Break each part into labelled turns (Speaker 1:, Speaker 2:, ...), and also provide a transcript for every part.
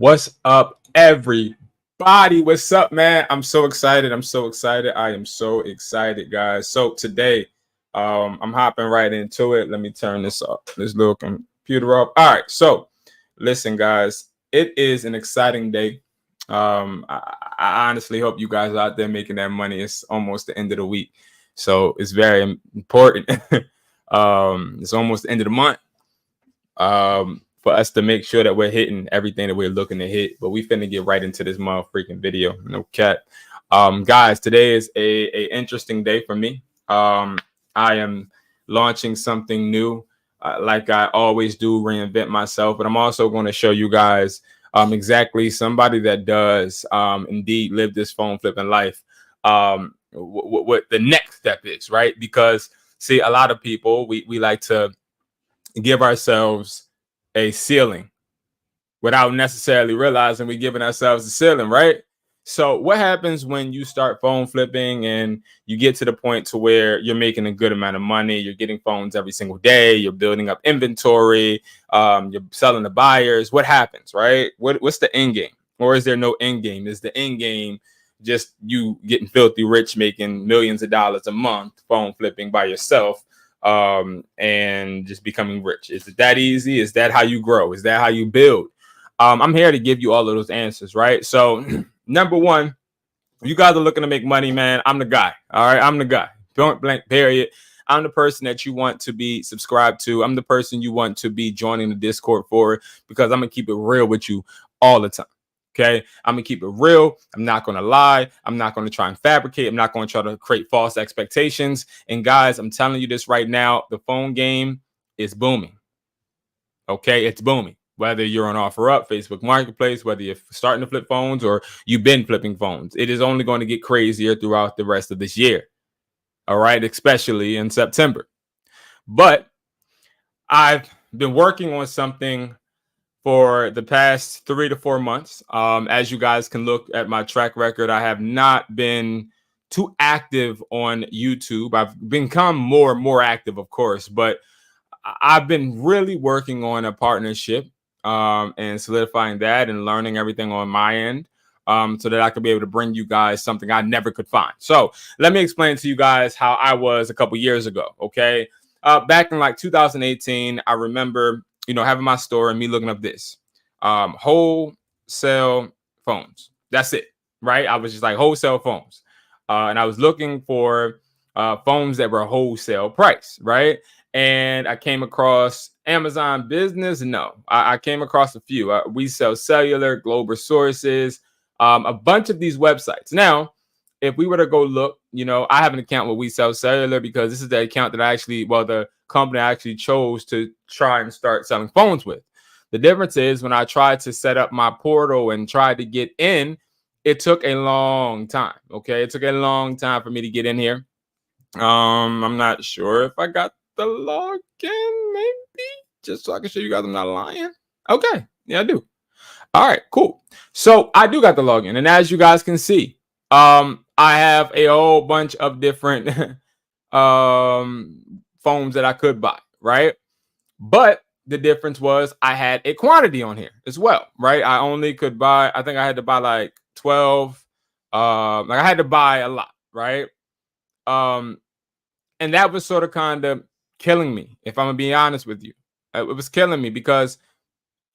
Speaker 1: What's up, everybody? What's up, man? I'm so excited. I am so excited, guys. So today, I'm hopping right into it. Let me turn this little computer up. All right. So listen, guys, it is an exciting day. I honestly hope you guys are out there making that money. It's almost the end of the week, so it's very important. It's almost the end of the month. For us to make sure that we're hitting everything that we're looking to hit. But we finna get right into this motherfucking video. No cat. Guys, today is a interesting day for me. I am launching something new. Like I always do, reinvent myself. But I'm also going to show you guys exactly somebody that does indeed live this phone flipping life. What the next step is, right? Because see, a lot of people, we like to give ourselves a ceiling without necessarily realizing we're giving ourselves a ceiling, right? So what happens when you start phone flipping and you get to the point to where you're making a good amount of money, you're getting phones every single day, you're building up inventory, you're selling to buyers? What happens, right? What's the end game? Or is there no end game? Is the end game just you getting filthy rich, making millions of dollars a month, phone flipping by yourself? And just becoming rich? Is it that easy? Is that how you grow? Is that how you build? I'm here to give you all of those answers, right? So number one, you guys are looking to make money, man. I'm the guy. All right. I'm the guy. Point blank, period. I'm the person that you want to be subscribed to. I'm the person you want to be joining the Discord for, because I'm gonna keep it real with you all the time. Okay, I'm gonna keep it real. I'm not gonna lie. I'm not gonna try and fabricate. I'm not gonna try to create false expectations. And guys, I'm telling you this right now, the phone game is booming. Okay, it's booming. Whether you're on OfferUp, Facebook Marketplace, whether you're starting to flip phones or you've been flipping phones, it is only going to get crazier throughout the rest of this year. All right, especially in September. But I've been working on something for the past 3 to 4 months. As you guys can look at my track record, I have not been too active on YouTube. I've become more active, of course, but I've been really working on a partnership and solidifying that and learning everything on my end, so that I could be able to bring you guys something I never could find. So let me explain to you guys how I was a couple years ago. Okay, back in like 2018, I remember, having my store and me looking up this wholesale phones. That's it, right? I was just like wholesale phones, and I was looking for phones that were wholesale price, right? And I came across Amazon Business. No, I came across a few. Weel Cellular, Global Sources, a bunch of these websites. Now, if we were to go look, I have an account with Weel Cellular because this is the account that the company I actually chose to try and start selling phones with. The difference is when I tried to set up my portal and tried to get in, it took a long time. Okay, it took a long time for me to get in here. I'm not sure if I got the login, maybe, just so I can show you guys I'm not lying. Okay, yeah, I do. All right, cool. So I do got the login, and as you guys can see, I have a whole bunch of different phones that I could buy, right? But the difference was I had a quantity on here as well, right? I only could buy, I think I had to buy like 12. Like I had to buy a lot, right? And that was sort of kind of killing me, if I'm gonna be honest with you. It was killing me because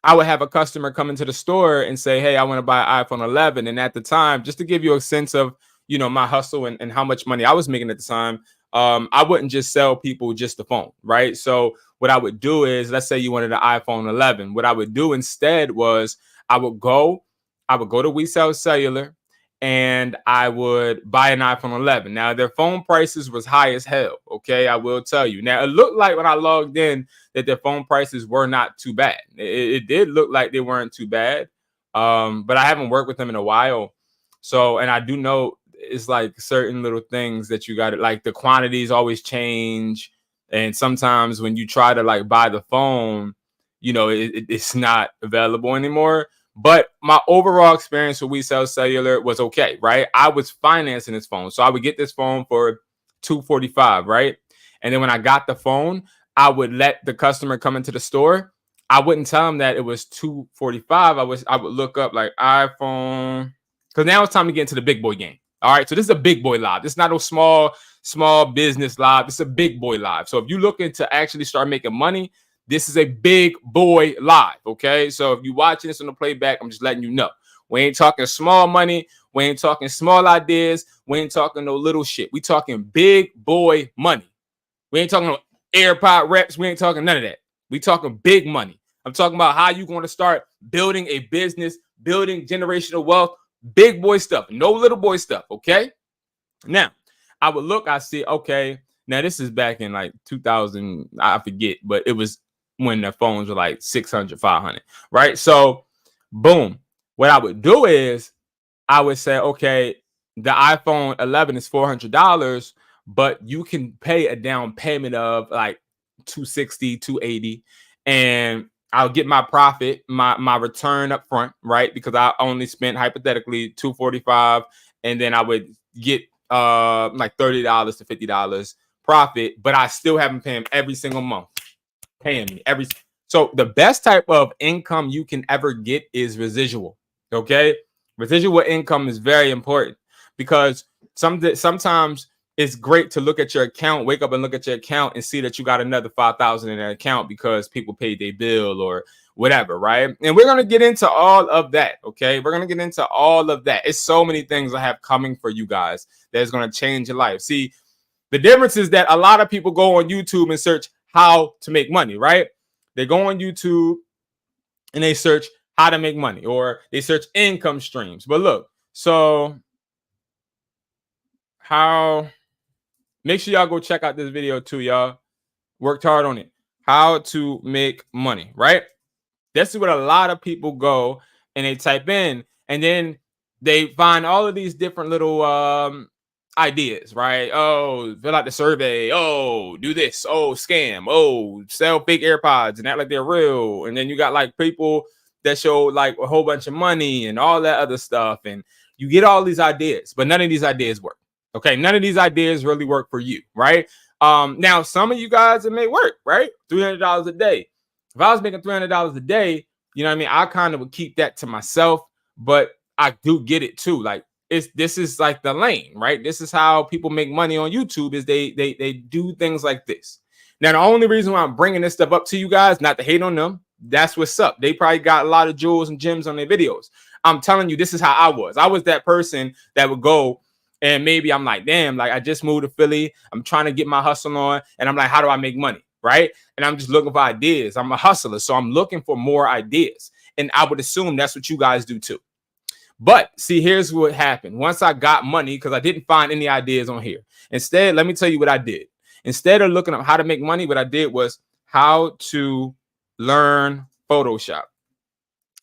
Speaker 1: I would have a customer come into the store and say, hey, I want to buy an iPhone 11. And at the time, just to give you a sense of, my hustle and how much money I was making at the time, I wouldn't just sell people just the phone, right? So what I would do is, let's say you wanted an iPhone 11. What I would do instead was I would go to Weel Cellular and I would buy an iPhone 11. Now, their phone prices was high as hell, okay? I will tell you. Now, it looked like when I logged in that their phone prices were not too bad. It did look like they weren't too bad, but I haven't worked with them in a while. So, and I do know it's like certain little things that you got to, like the quantities always change. And sometimes when you try to like buy the phone, it's not available anymore. But my overall experience with Weel Cellular was okay, right? I was financing this phone. So I would get this phone for $245, right? And then when I got the phone, I would let the customer come into the store. I wouldn't tell them that it was 245. I would look up like iPhone, because now it's time to get into the big boy game. All right, so this is a big boy live. This is not a small business live. It's a big boy live. So if you're looking to actually start making money, this is a big boy live. Okay, so if you're watching this on the playback, I'm just letting you know. We ain't talking small money. We ain't talking small ideas. We ain't talking no little shit. We talking big boy money. We ain't talking no AirPod reps. We ain't talking none of that. We talking big money. I'm talking about how you going to start building a business, building generational wealth, big boy stuff, no little boy stuff. Okay. Now, I would look, I see, okay, now this is back in like 2000, I forget, but it was when the phones were like 600, 500, right? So, boom. What I would do is I would say, okay, the iPhone 11 is $400, but you can pay a down payment of like 260, 280, and I'll get my profit, my return up front, right? Because I only spent hypothetically 245, and then I would get like $30 to $50 profit, but I still haven't paid him every single month. Paying me every. So the best type of income you can ever get is residual. Okay, residual income is very important because sometimes it's great to look at your account, wake up and look at your account and see that you got another 5,000 in that account because people paid their bill or whatever, right? And we're going to get into all of that, okay? We're going to get into all of that. It's so many things I have coming for you guys that's going to change your life. See, the difference is that a lot of people go on YouTube and search how to make money, right? They go on YouTube and they search how to make money, or they search income streams. But look, so make sure y'all go check out this video too, y'all. Worked hard on it. How to make money, right? This is what a lot of people go and they type in, and then they find all of these different little ideas, right? Oh, fill out the survey. Oh, do this. Oh, scam. Oh, sell fake AirPods and act like they're real. And then you got like people that show like a whole bunch of money and all that other stuff. And you get all these ideas, but none of these ideas work. Okay, none of these ideas really work for you, right? Now, some of you guys, it may work, right? $300 a day. If I was making $300 a day, you know what I mean? I kind of would keep that to myself, but I do get it too. Like, this is like the lane, right? This is how people make money on YouTube, is they do things like this. Now, the only reason why I'm bringing this stuff up to you guys, not to hate on them, that's what's up. They probably got a lot of jewels and gems on their videos. I'm telling you, this is how I was. I was that person that would go and maybe I'm like, damn, like I just moved to Philly. I'm trying to get my hustle on. And I'm like, how do I make money? Right. And I'm just looking for ideas. I'm a hustler. So I'm looking for more ideas. And I would assume that's what you guys do too. But see, here's what happened. Once I got money, because I didn't find any ideas on here. Instead, let me tell you what I did. Instead of looking up how to make money, what I did was how to learn Photoshop,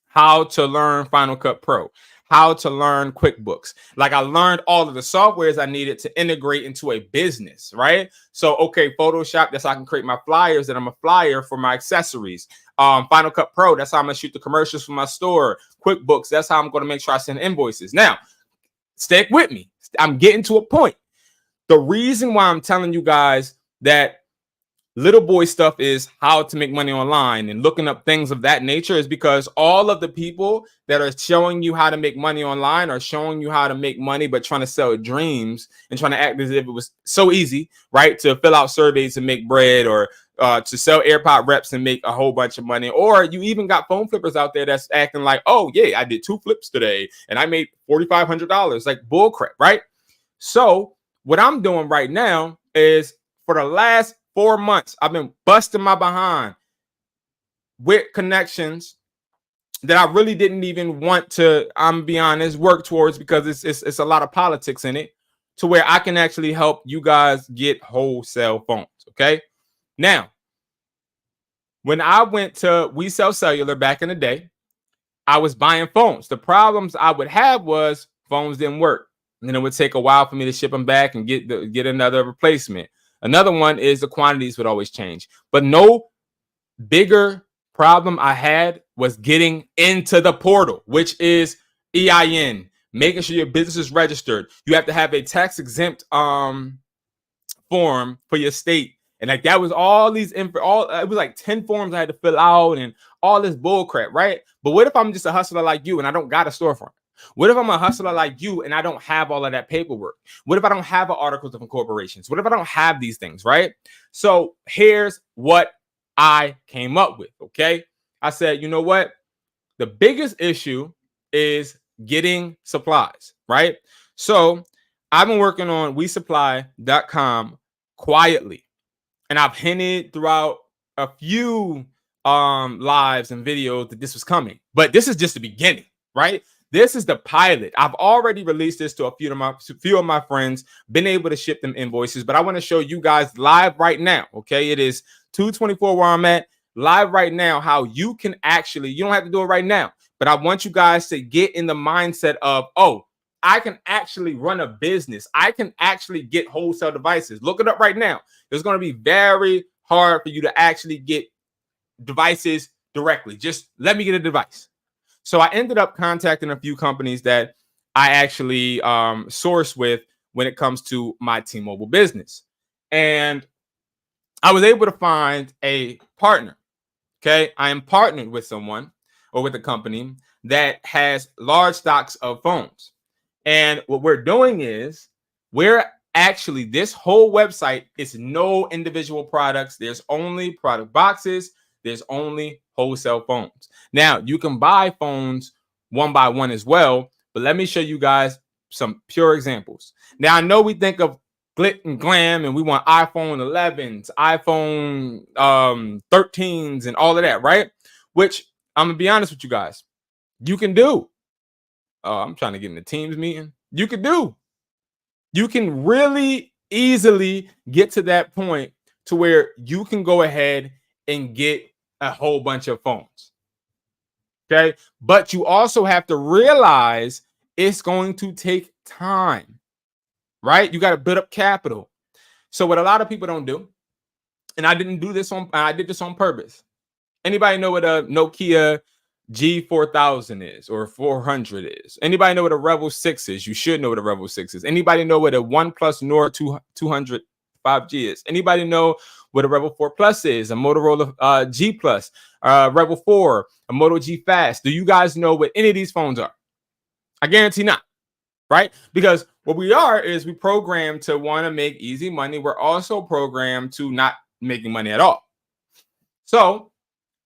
Speaker 1: how to learn Final Cut Pro, how to learn QuickBooks. Like, I learned all of the softwares I needed to integrate into a business, right? So, okay, Photoshop, that's how I can create my flyers, and I'm a flyer for my accessories. Final Cut Pro, that's how I'm gonna shoot the commercials for my store. QuickBooks, that's how I'm gonna make sure I send invoices. Now, stick with me. I'm getting to a point. The reason why I'm telling you guys that little boy stuff is how to make money online and looking up things of that nature is because all of the people that are showing you how to make money online are showing you how to make money, but trying to sell dreams and trying to act as if it was so easy, right? To fill out surveys and make bread, or to sell AirPod reps and make a whole bunch of money. Or you even got phone flippers out there that's acting like, oh yeah, I did 2 flips today and I made $4,500, like bull crap, right? So what I'm doing right now is, for the last 4 months, I've been busting my behind with connections that I really didn't even want to, I'm be honest, work towards, because it's a lot of politics in it, to where I can actually help you guys get wholesale phones. Okay. Now, when I went to Weel Cellular back in the day, I was buying phones. The problems I would have was phones didn't work. And then it would take a while for me to ship them back and get another replacement. Another one is the quantities would always change. But no bigger problem I had was getting into the portal, which is EIN, making sure your business is registered. You have to have a tax exempt form for your state. And like that was all these all it was like 10 forms I had to fill out and all this bull crap, right? But what if I'm just a hustler like you and I don't got a storefront? What if I'm a hustler like you and I don't have all of that paperwork? What if I don't have articles of incorporations? What if I don't have these things, right? So here's what I came up with, okay? I said, you know what? The biggest issue is getting supplies, right? So I've been working on WeSupply.com quietly, and I've hinted throughout a few lives and videos that this was coming, but this is just the beginning, right? This is the pilot. I've already released this to a few of my friends, been able to ship them invoices, but I want to show you guys live right now, okay? It is 2:24 where I'm at, live right now, how you can actually, you don't have to do it right now, but I want you guys to get in the mindset of, oh, I can actually run a business. I can actually get wholesale devices. Look it up right now. It's going to be very hard for you to actually get devices directly. Just let me get a device. So I ended up contacting a few companies that I actually source with when it comes to my T-Mobile business. And I was able to find a partner. Okay. I am partnered with someone or with a company that has large stocks of phones. And what we're doing is we're actually, this whole website is no individual products. There's only product boxes. There's only wholesale phones. Now, you can buy phones one by one as well, but let me show you guys some pure examples. Now, I know we think of glit and glam and we want iPhone 11s, iPhone 13s and all of that, right? Which I'm going to be honest with you guys, you can do. I'm trying to get in the Teams meeting. You can do. You can really easily get to that point to where you can go ahead and get a whole bunch of phones. Okay. But you also have to realize it's going to take time, right? You got to build up capital. So what a lot of people don't do, and I did this on purpose. Anybody know what a Nokia G4000 is or 400 is? Anybody know what a Rebel 6 is? You should know what a Rebel 6 is. Anybody know what a OnePlus Nord 200 5G is? Anybody know what a Rebel 4 Plus is? A Motorola G Plus, Rebel 4, a Moto G Fast. Do you guys know what any of these phones are? I guarantee not, right? Because what we are is we programmed to want to make easy money. We're also programmed to not making money at all. So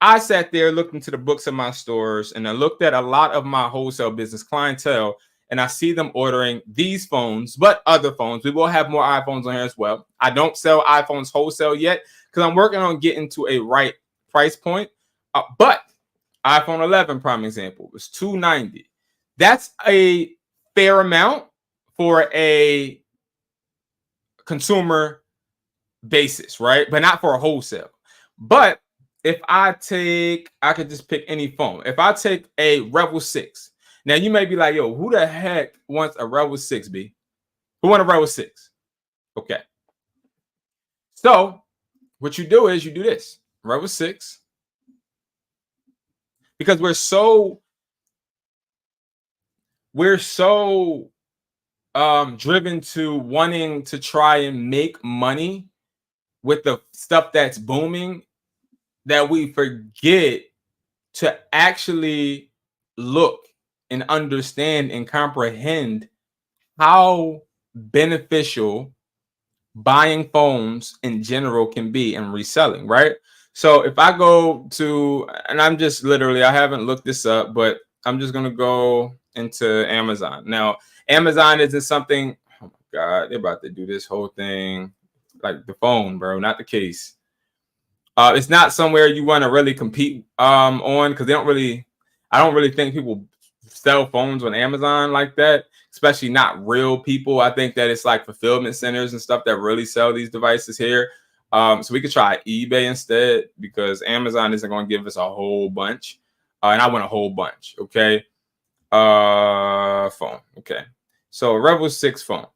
Speaker 1: I sat there, looked into the books of my stores, and I looked at a lot of my wholesale business clientele, and I see them ordering these phones, but other phones. We will have more iPhones on here as well. I don't sell iPhones wholesale yet because I'm working on getting to a right price point. But iPhone 11, prime example, was $290. That's a fair amount for a consumer basis, right? But not for a wholesale. But if I could just pick any phone. If I take a Rebel 6, now you may be like, yo, who the heck wants a Rebel 6, B? Who want a Rebel 6? Okay. So what you do is you do this, Rebel 6, because we're so driven to wanting to try and make money with the stuff that's booming that we forget to actually look and understand and comprehend how beneficial buying phones in general can be and reselling, right? So if I go to, and I'm just literally, I haven't looked this up, but I'm just going to go into Amazon. Now, Amazon isn't something, oh my God, they're about to do this whole thing like the phone, bro, not the case. It's not somewhere you want to really compete on because I don't really think people sell phones on Amazon like that, especially not real people. I think that it's like fulfillment centers and stuff that really sell these devices here. So we could try eBay instead because Amazon isn't going to give us a whole bunch. And I want a whole bunch. Okay. Phone. Okay. So Rebel 6 phone.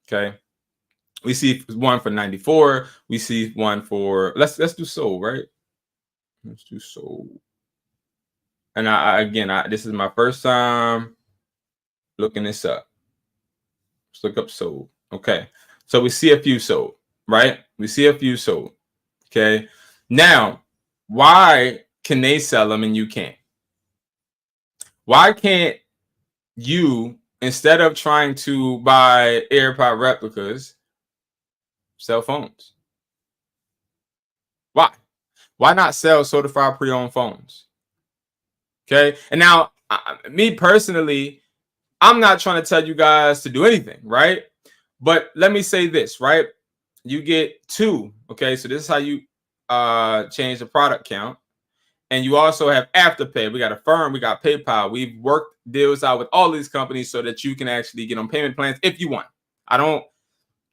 Speaker 1: Okay. We see one for 94. We see one for let's do sold, right? Let's do sold. And this is my first time looking this up. Let's look up sold. Okay. So we see a few sold. right? We see a few sold. Okay. Now, why can they sell them and you can't? Why can't you, instead of trying to buy AirPod replicas, sell phones? Why? Why not sell certified pre-owned phones? Okay. And now, me personally, I'm not trying to tell you guys to do anything, right? But let me say this, right? You get 2. Okay. So this is how you change the product count. And you also have Afterpay. We got Affirm, we got PayPal. We've worked deals out with all these companies so that you can actually get on payment plans if you want. I don't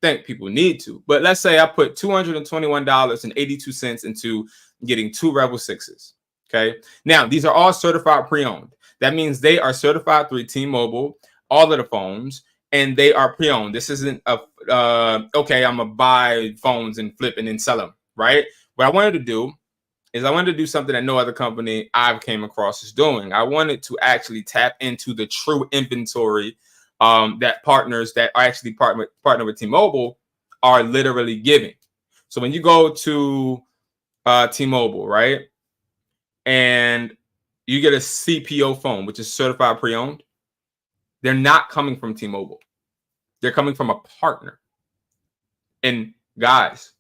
Speaker 1: think people need to, but let's say I put $221.82 into getting 2 Rebel 6s. Okay. Now, these are all certified pre-owned. That means they are certified through T-Mobile, all of the phones, and they are pre-owned. This isn't a, okay, I'm going to buy phones and flip and then sell them, right? What I wanted to do is I wanted to do something that no other company I've came across is doing. I wanted to actually tap into the true inventory that partners that are actually partner with T-Mobile are literally giving. So when you go to T-Mobile, right, and you get a CPO phone, which is certified pre-owned, they're not coming from T-Mobile. They're coming from a partner. And guys,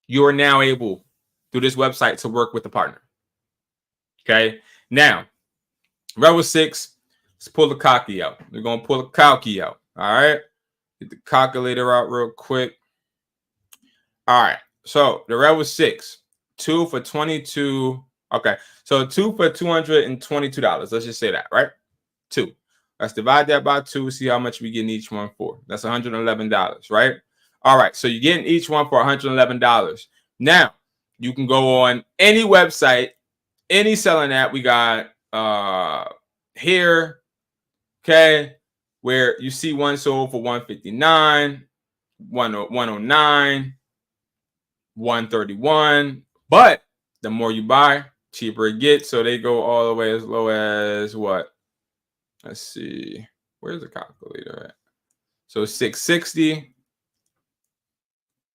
Speaker 1: you are now able through this website to work with the partner. Okay. Now, Rebel 6, let's pull the cocky out. We're going to pull the cocky out. All right. Get the calculator out real quick. All right. So the Rebel 6, 2 for 22. Okay. So 2 for $222. Let's just say that, right? 2. Let's divide that by 2. See how much we get in each one for. That's $111, right? All right. So you're getting each one for $111. Now, you can go on any website, any selling app. We got here, okay, where you see one sold for $159, 109, 131. But the more you buy, cheaper it gets. So they go all the way as low as what? Let's see. Where's the calculator at? So 660.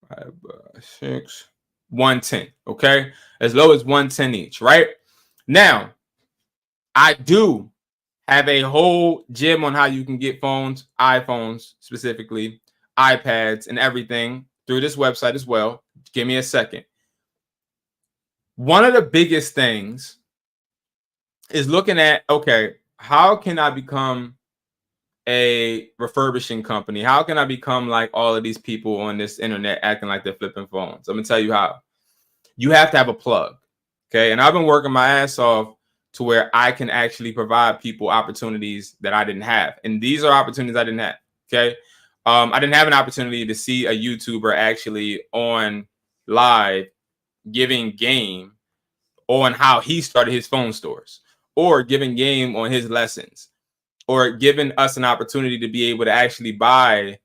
Speaker 1: 5 by 6. 110. Okay. As low as 110 each. Right. Now, I do have a whole gym on how you can get phones, iPhones specifically, iPads, and everything through this website as well. Give me a second. One of the biggest things is looking at, okay, how can I become a refurbishing company? How can I become like all of these people on this internet acting like they're flipping phones? I'm gonna tell you how. You have to have a plug. Okay. And I've been working my ass off to where I can actually provide people opportunities that I didn't have. And these are opportunities I didn't have. Okay. I didn't have an opportunity to see a YouTuber actually on live giving game on how he started his phone stores, or giving game on his lessons, or giving us an opportunity to be able to actually buy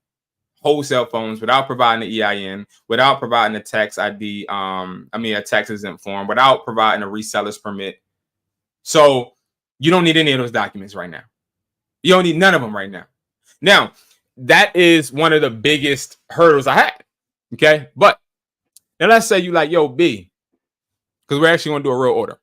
Speaker 1: wholesale phones without providing the EIN, without providing a tax ID, a tax exempt form, without providing a reseller's permit. So you don't need any of those documents right now. You don't need none of them right now. Now, that is one of the biggest hurdles I had. Okay. But now let's say you like, yo, B, because we're actually going to do a real order.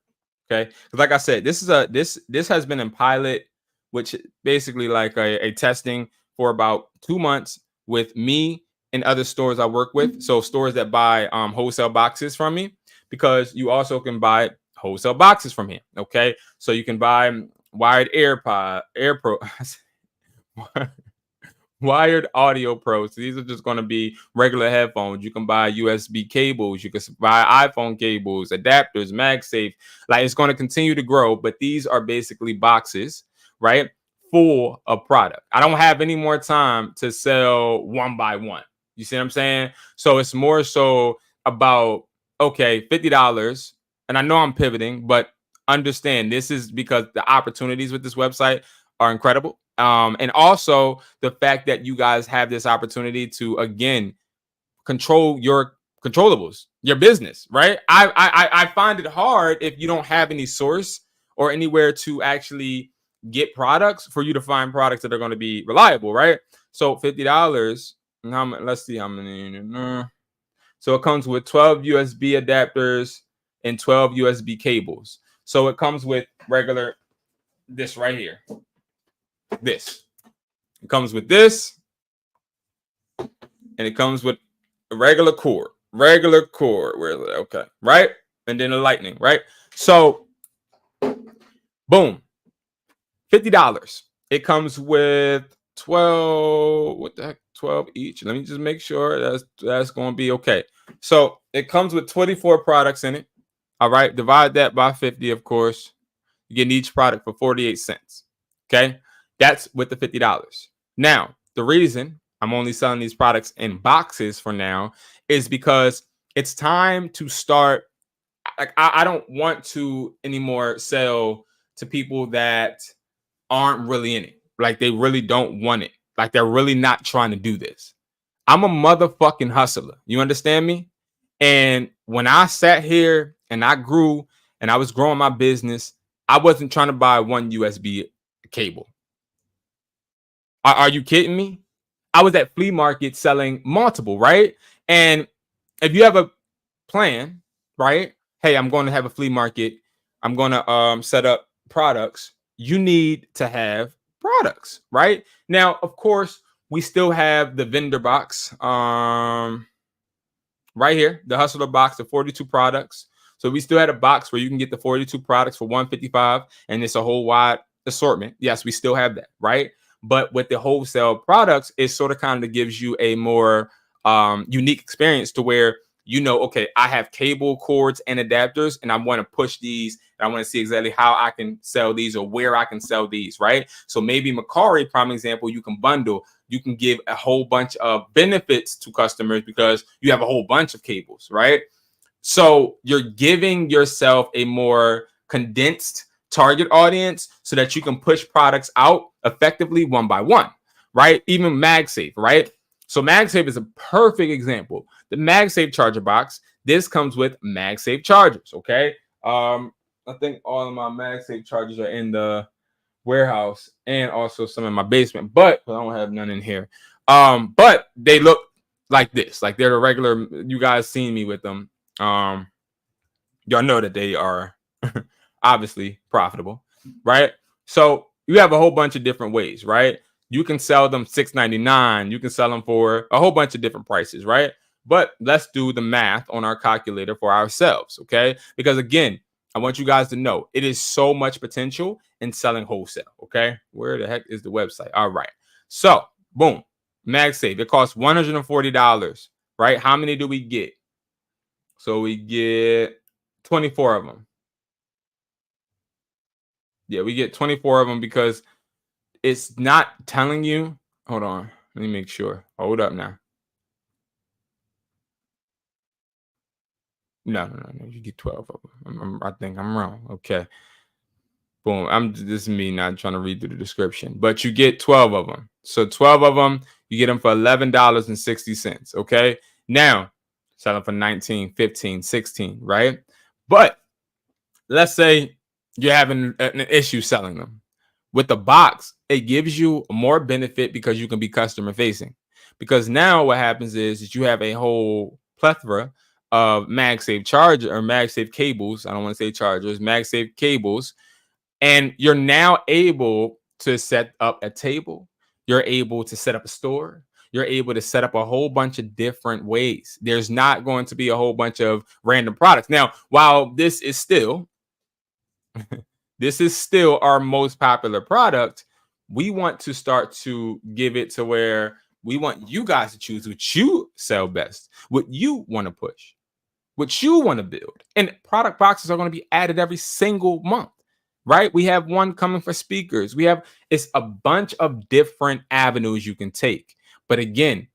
Speaker 1: Okay. Because like I said, this has been in pilot, which basically like a testing for about 2 months with me and other stores I work with. So stores that buy wholesale boxes from me, because you also can buy wholesale boxes from here. Okay. So you can buy wired wired audio pros. So these are just going to be regular headphones. You can buy USB cables. You can buy iPhone cables, adapters, MagSafe. Like, it's going to continue to grow, but these are basically boxes, right, full of product. I don't have any more time to sell one by one. You see what I'm saying? So it's more so about, okay, $50. And I know I'm pivoting, but understand this is because the opportunities with this website are incredible. And also the fact that you guys have this opportunity to, again, control your controllables, your business, right? I find it hard if you don't have any source or anywhere to actually get products for you to find products that are going to be reliable, right? So $50. Let's see how many. So it comes with 12 USB adapters and 12 USB cables. So it comes with regular, this right here. This. It comes with this. And it comes with a regular cord. Regular cord. Where is it? Okay. Right? And then the lightning. Right? So, boom. $50. It comes with 12. What the heck? 12 each. Let me just make sure that's going to be okay. So it comes with 24 products in it. All right. Divide that by 50, of course. You get each product for 48 cents. Okay. That's with the $50. Now, the reason I'm only selling these products in boxes for now is because it's time to start. Like, I don't want to anymore sell to people that aren't really in it. Like, they really don't want it. Like, they're really not trying to do this. I'm a motherfucking hustler. You understand me? And when I sat here and I grew and I was growing my business, I wasn't trying to buy one USB cable. Are you kidding me? I was at flea market selling multiple, right? And if you have a plan, right? Hey, I'm going to have a flea market. I'm going to set up products. You need to have products, right? Now, of course, we still have the vendor box right here, the hustler box of 42 products. So we still had a box where you can get the 42 products for $155, and it's a whole wide assortment. Yes, we still have that, right? But with the wholesale products, it sort of kind of gives you a more unique experience to where, you know, okay, I have cable, cords, and adapters, and I want to push these, and I want to see exactly how I can sell these or where I can sell these, right? So maybe MERCARI, prime example, you can bundle. You can give a whole bunch of benefits to customers because you have a whole bunch of cables, right? So you're giving yourself a more condensed target audience so that you can push products out effectively one by one, right? Even MagSafe, right? So MagSafe is a perfect example. The MagSafe charger box, this comes with MagSafe chargers, okay? I think all of my MagSafe chargers are in the warehouse and also some in my basement, but I don't have none in here. But they look like this, like they're the regular. You guys seen me with them. Y'all know that they are obviously profitable, right? So you have a whole bunch of different ways, right? You can sell them $6.99. You can sell them for a whole bunch of different prices, right? But let's do the math on our calculator for ourselves, okay? Because again, I want you guys to know it is so much potential in selling wholesale, okay? Where the heck is the website? All right. So, boom, MagSafe. It costs $140, right? How many do we get? So we get 24 of them. Yeah, we get 24 of them because it's not telling you. Hold on. Let me make sure. Hold up now. No. You get 12 of them. I think I'm wrong. Okay. Boom. This is me not trying to read through the description, but you get 12 of them. So 12 of them, you get them for $11.60. Okay. Now, sell them for 19, 15, 16, right? But let's say you're having an issue selling them. With the box, it gives you more benefit because you can be customer facing. Because now what happens is that you have a whole plethora of MagSafe charger or MagSafe cables. I don't want to say chargers, MagSafe cables. And you're now able to set up a table. You're able to set up a store. You're able to set up a whole bunch of different ways. There's not going to be a whole bunch of random products. Now, while this is still our most popular product, we want to start to give it to where we want you guys to choose what you sell best, what you want to push, what you want to build. And product boxes are going to be added every single month, right? We have one coming for speakers. It's a bunch of different avenues you can take. But again,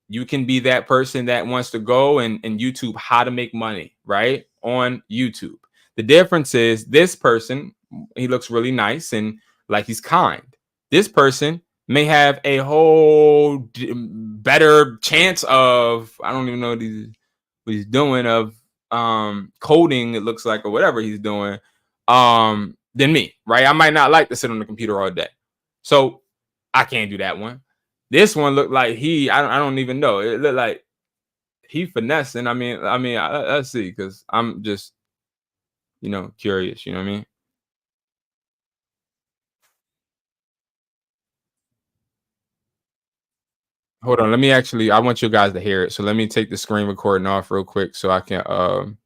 Speaker 1: you can be that person that wants to go and YouTube how to make money, right? On YouTube. The difference is this person, he looks really nice and like he's kind. This person may have a whole better chance of, I don't even know what he's doing, of coding, it looks like, or whatever he's doing, than me, right? I might not like to sit on the computer all day. So I can't do that one. This one looked like I don't even know. It looked like he finessing. I mean, let's see, because I'm just, curious. You know what I mean? Hold on. Let me I want you guys to hear it. So let me take the screen recording off real quick so I can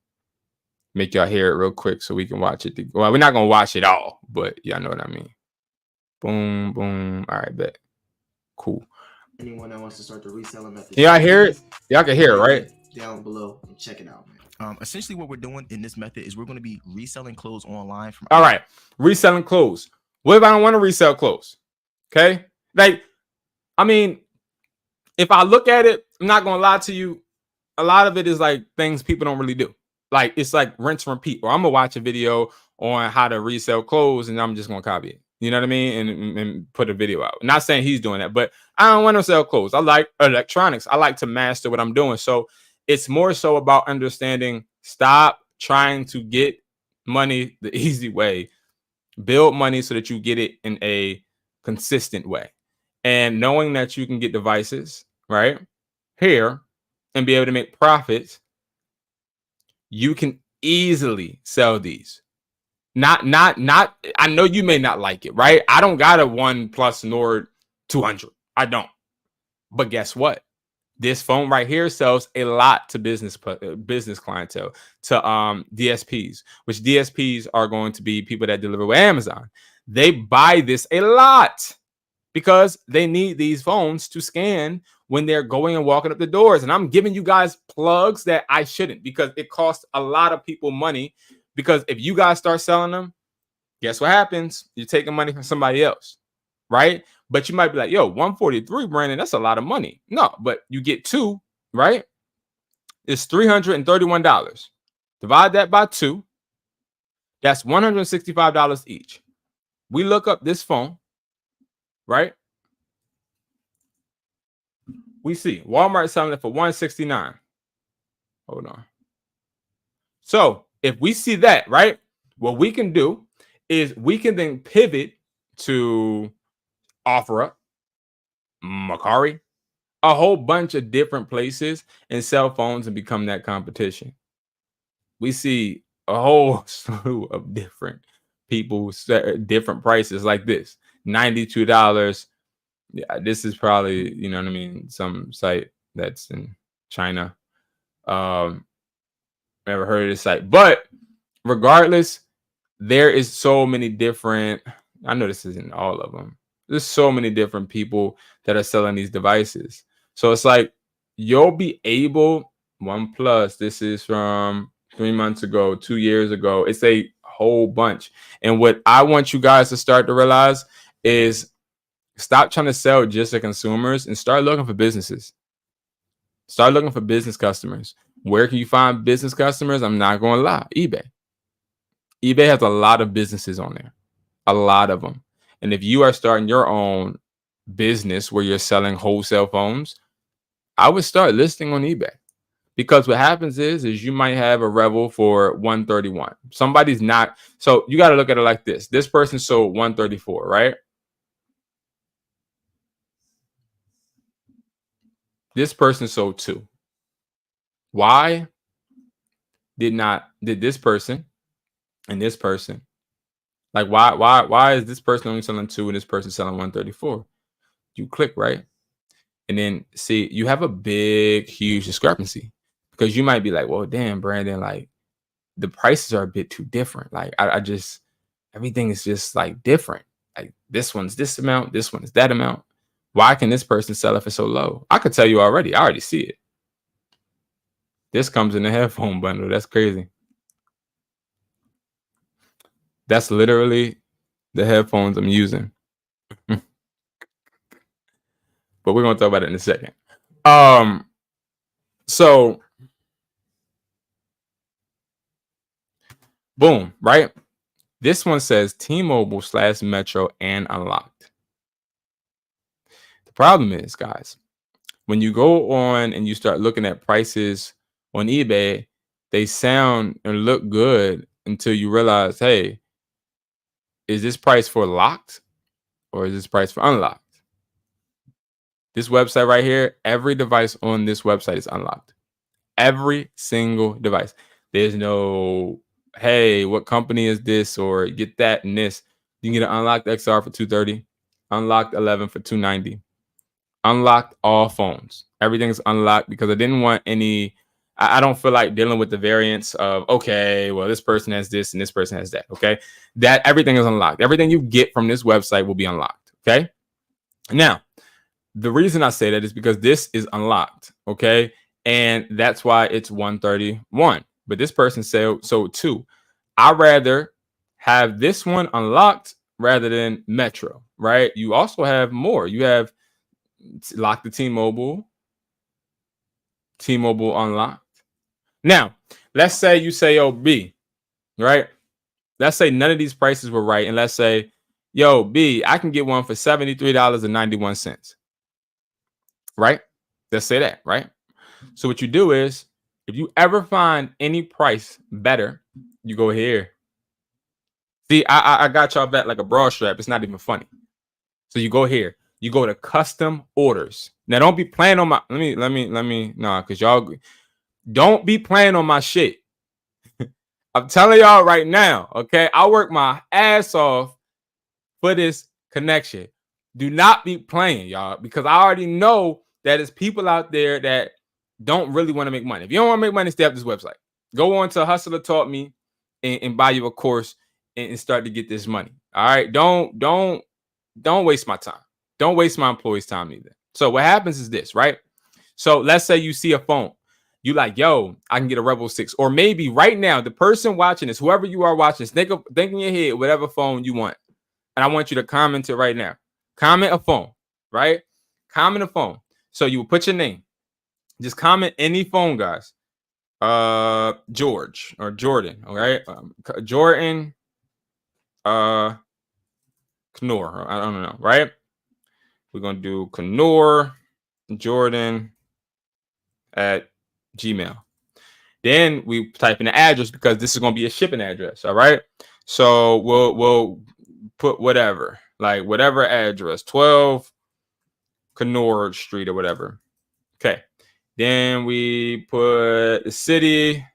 Speaker 1: make y'all hear it real quick so we can watch it. Well, we're not gonna watch it all, but y'all know what I mean. Boom, boom. All right, bet. Cool.
Speaker 2: Anyone that wants to start the reseller method,
Speaker 1: y'all hear it? Y'all can hear it, right?
Speaker 2: Down below and check it out, man.
Speaker 3: Essentially what we're doing in this method is we're going to be reselling clothes online from.
Speaker 1: All right, reselling clothes. What if I don't want to resell clothes? Okay, like, I mean, if I look at it, I'm not gonna lie to you, a lot of it is like things people don't really do. Like, it's like rinse and repeat. Or I'm gonna watch a video on how to resell clothes and I'm just gonna copy it. You know what I mean? And put a video out. Not saying he's doing that, but I don't want to sell clothes. I like electronics. I like to master what I'm doing. So it's more so about understanding, stop trying to get money the easy way. Build money so that you get it in a consistent way. And knowing that you can get devices, right, here and be able to make profits, you can easily sell these. Not, I know you may not like it, right? I don't got a OnePlus Nord 200. I don't. But guess what? This phone right here sells a lot to business clientele, to DSPs, which DSPs are going to be people that deliver with Amazon. They buy this a lot because they need these phones to scan when they're going and walking up the doors. And I'm giving you guys plugs that I shouldn't, because it costs a lot of people money. Because if you guys start selling them, guess what happens? You're taking money from somebody else, right? But you might be like, yo, 143, Brandon, that's a lot of money. No, but you get two, right? It's $331. Divide that by 2. That's $165 each. We look up this phone, right? We see Walmart selling it for $169. Hold on. So if we see that, right, what we can do is we can then pivot to OfferUp, MERCARI, a whole bunch of different places, and sell phones and become that competition. We see a whole slew of different people, different prices like this. $92. Yeah, this is probably, you know what I mean, some site that's in China. Never heard of this site, but regardless, there is so many different, I know this isn't all of them. There's so many different people that are selling these devices. So it's like, you'll be able, OnePlus, this is from 3 months ago, 2 years ago. It's a whole bunch. And what I want you guys to start to realize is, stop trying to sell just to consumers and start looking for businesses. Start looking for business customers. Where can you find business customers? I'm not going to lie. eBay. eBay has a lot of businesses on there. A lot of them. And if you are starting your own business where you're selling wholesale phones, I would start listing on eBay. Because what happens is you might have a Revel for 131. Somebody's not. So you got to look at it like this. This person sold 134, right? This person sold 2. Why did this person and this person, like, why is this person only selling 2 and this person selling 134? You click, right? And then see, you have a big, huge discrepancy, because you might be like, well, damn, Brandon, like, the prices are a bit too different. Like, I just, everything is just like different. Like, this one's this amount, this one is that amount. Why can this person sell it for so low? I could tell you already. I already see it. This comes in the headphone bundle. That's crazy. That's literally the headphones I'm using. But we're going to talk about it in a second. So boom, right? This one says T-Mobile / Metro and unlocked. The problem is, guys, when you go on and you start looking at prices on eBay, they sound and look good until you realize, hey, is this price for locked or is this price for unlocked? This website right here, every device on this website is unlocked. Every single device. There's no, hey, what company is this, or get that and this. You can get an unlocked XR for $230, unlocked 11 for $290, unlocked all phones. Everything's unlocked because I didn't want any. I don't feel like dealing with the variants of, okay, well, this person has this and this person has that. Okay, that everything is unlocked. Everything you get from this website will be unlocked. Okay, now the reason I say that is because this is unlocked. Okay, and that's why it's 131. But this person sold 2. I'd rather have this one unlocked rather than Metro, right? You also have more. You have lock the T-Mobile unlocked. Now, let's say you say, yo, B, right? Let's say none of these prices were right. And let's say, yo, B, I can get one for $73.91. Right? Let's say that, right? So what you do is, if you ever find any price better, you go here. See, I got y'all back like a broad strap. It's not even funny. So you go here. You go to custom orders. Now don't be playing on my because y'all don't be playing on my shit. I'm telling y'all right now, okay? I work my ass off for this connection. Do not be playing, y'all, because I already know that there's people out there that don't really want to make money. If you don't want to make money, stay up this website. Go on to Hustler Taught Me and buy you a course and start to get this money. All right. Don't waste my time. Don't waste my employees' time either. So what happens is this, right? So let's say you see a phone. You like, yo, I can get a Rebel 6. Or maybe right now, the person watching this, whoever you are watching, think in your head, whatever phone you want. And I want you to comment it right now. Comment a phone, right? Comment a phone. So you will put your name. Just comment any phone, guys. George or Jordan, all right? Jordan, Knorr, I don't know, right? We're going to do Knorr, Jordan at Gmail. Then we type in the address because this is going to be a shipping address, all right? So we'll put whatever, like whatever address, 12 Knorr Street or whatever. Okay. Then we put the city.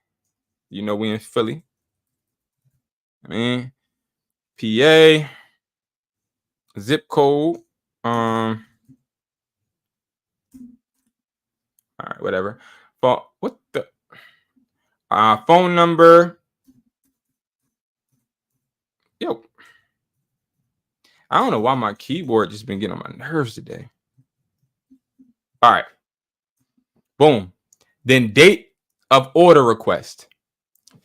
Speaker 1: You know, we in Philly. PA. Zip code. All right, whatever. But what the phone number? Yo, I don't know why my keyboard just been getting on my nerves today. All right. Boom. Then date of order request.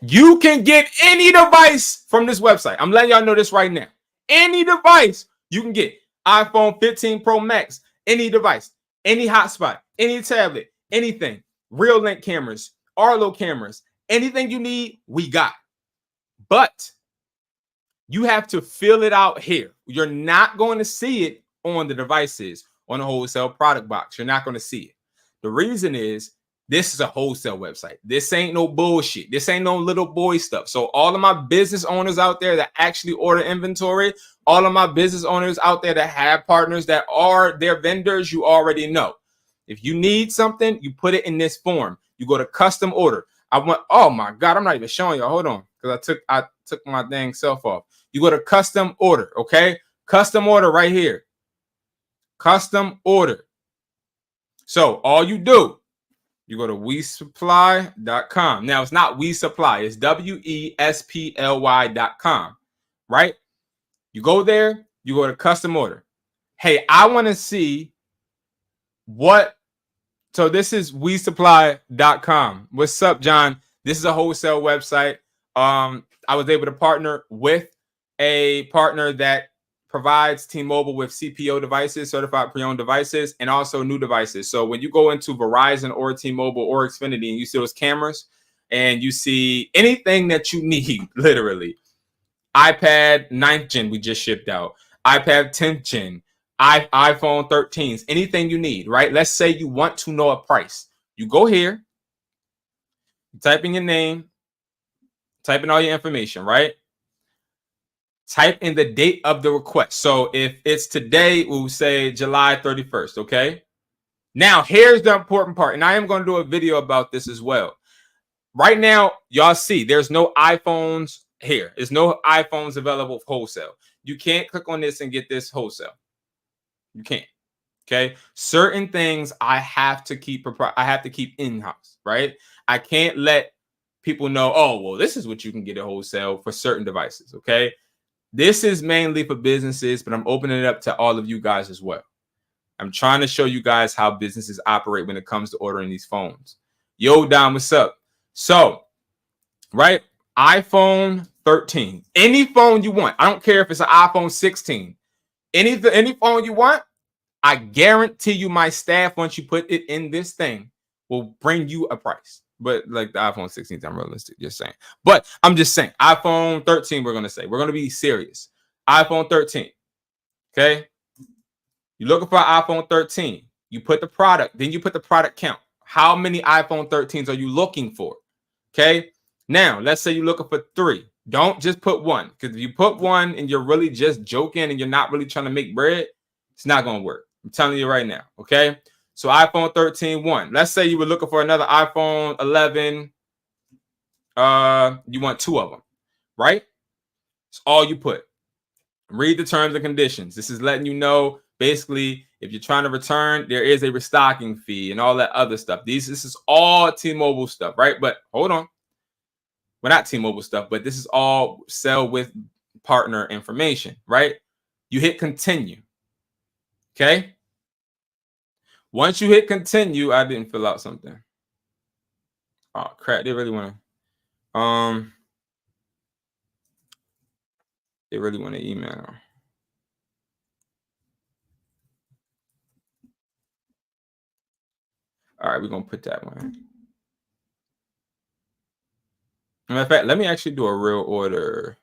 Speaker 1: You can get any device from this website. I'm letting y'all know this right now. Any device you can get. iPhone 15 Pro Max, any device, any hotspot, any tablet, anything. Reallink cameras, Arlo cameras, anything you need, we got. But you have to fill it out here. You're not going to see it on the devices on the wholesale product box. You're not going to see it. The reason is this is a wholesale website. This ain't no bullshit. This ain't no little boy stuff. So all of my business owners out there that actually order inventory, all of my business owners out there that have partners that are their vendors, you already know. If you need something, you put it in this form. You go to custom order. Oh my God, I'm not even showing you. Hold on, because I took my dang self off. You go to custom order, okay? Custom order right here. Custom order. So all you do, you go to WeSupply.com. Now, it's not WeSupply. It's WESPLY.com, right? You go there. You go to custom order. Hey, I want to see what. So this is WeSupply.com. What's up, John? This is a wholesale website. I was able to partner with a partner that provides T-Mobile with CPO devices, certified pre-owned devices, and also new devices. So when you go into Verizon or T-Mobile or Xfinity and you see those cameras and you see anything that you need, literally, iPad 9th gen we just shipped out, iPad 10th gen, iPhone 13s, anything you need, right? Let's say you want to know a price. You go here, you type in your name, type in all your information, right? Type in the date of the request. So if it's today, we'll say July 31st, okay? Now, here's the important part, and I am going to do a video about this as well. Right now, y'all see there's no iPhones here. There's no iPhones available for wholesale. You can't click on this and get this wholesale. You can't. Okay. Certain things I have to keep in-house, right? I can't let people know, oh, well, this is what you can get at wholesale for certain devices. Okay. This is mainly for businesses, but I'm opening it up to all of you guys as well. I'm trying to show you guys how businesses operate when it comes to ordering these phones. Yo, Dom, what's up? So, right, iPhone 13, any phone you want. I don't care if it's an iPhone 16, any phone you want. I guarantee you my staff, once you put it in this thing, will bring you a price. But like the iPhone 16, I'm realistic, just saying. But I'm just saying, iPhone 13, we're going to be serious. iPhone 13, okay? You're looking for an iPhone 13. You put the product, then you put the product count. How many iPhone 13s are you looking for? Okay? Now, let's say you're looking for 3. Don't just put 1. Because if you put 1 and you're really just joking and you're not really trying to make bread, it's not going to work. I'm telling you right now. Okay? So iPhone 13, 1. Let's say you were looking for another iPhone 11. You want 2 of them, right? It's all you put. Read the terms and conditions. This is letting you know, basically, if you're trying to return, there is a restocking fee and all that other stuff. This is all T-Mobile stuff, right? But hold on. Well, not T-Mobile stuff, but this is all sell with partner information, right? You hit continue. Okay? Once you hit continue, I didn't fill out something. Oh, crap. They really want to email. All right, we're going to put that one. Matter of fact, let me actually do a real order.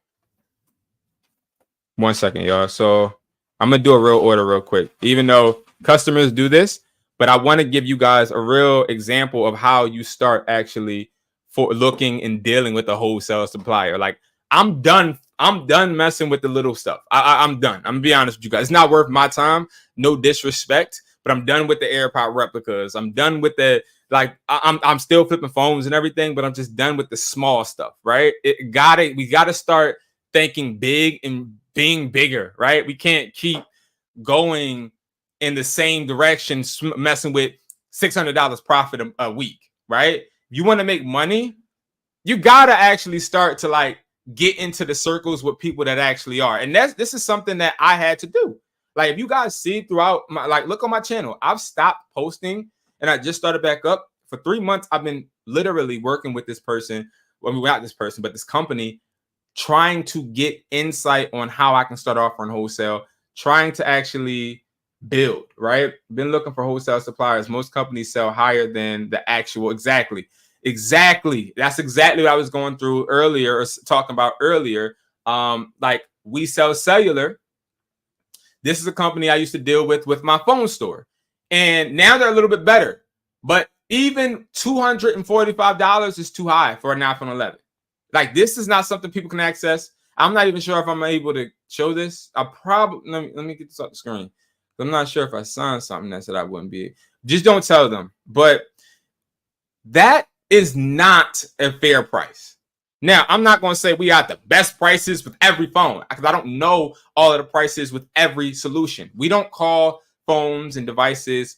Speaker 1: 1 second, y'all. So I'm going to do a real order real quick, even though customers do this, but I want to give you guys a real example of how you start actually for looking and dealing with a wholesale supplier. Like, I'm done messing with the little stuff. I'm done. I'm gonna be honest with you guys. It's not worth my time. No disrespect, but I'm done with the AirPod replicas. I'm done with the, like, I'm still flipping phones and everything, but I'm just done with the small stuff, right? We gotta start thinking big and being bigger, right? We can't keep going in the same direction, messing with $600 profit a week, right? You want to make money, you gotta actually start to like get into the circles with people that actually are. And this is something that I had to do. Like, if you guys see throughout my, like, look on my channel, I've stopped posting and I just started back up. For 3 months, I've been literally working with this person. Well, not this person, but this company, trying to get insight on how I can start offering wholesale, trying to actually build, right? Been looking for wholesale suppliers. Most companies sell higher than the actual. Exactly. That's exactly what I was going through earlier, or talking about earlier. Like Weel Cellular. This is a company I used to deal with my phone store. And now they're a little bit better. But even $245 is too high for an iPhone 11. Like, this is not something people can access. I'm not even sure if I'm able to show this. I probably, let me get this off the screen. I'm not sure if I signed something that said I wouldn't be. Just don't tell them. But that is not a fair price. Now, I'm not going to say we got the best prices with every phone, because I don't know all of the prices with every solution. We don't call phones and devices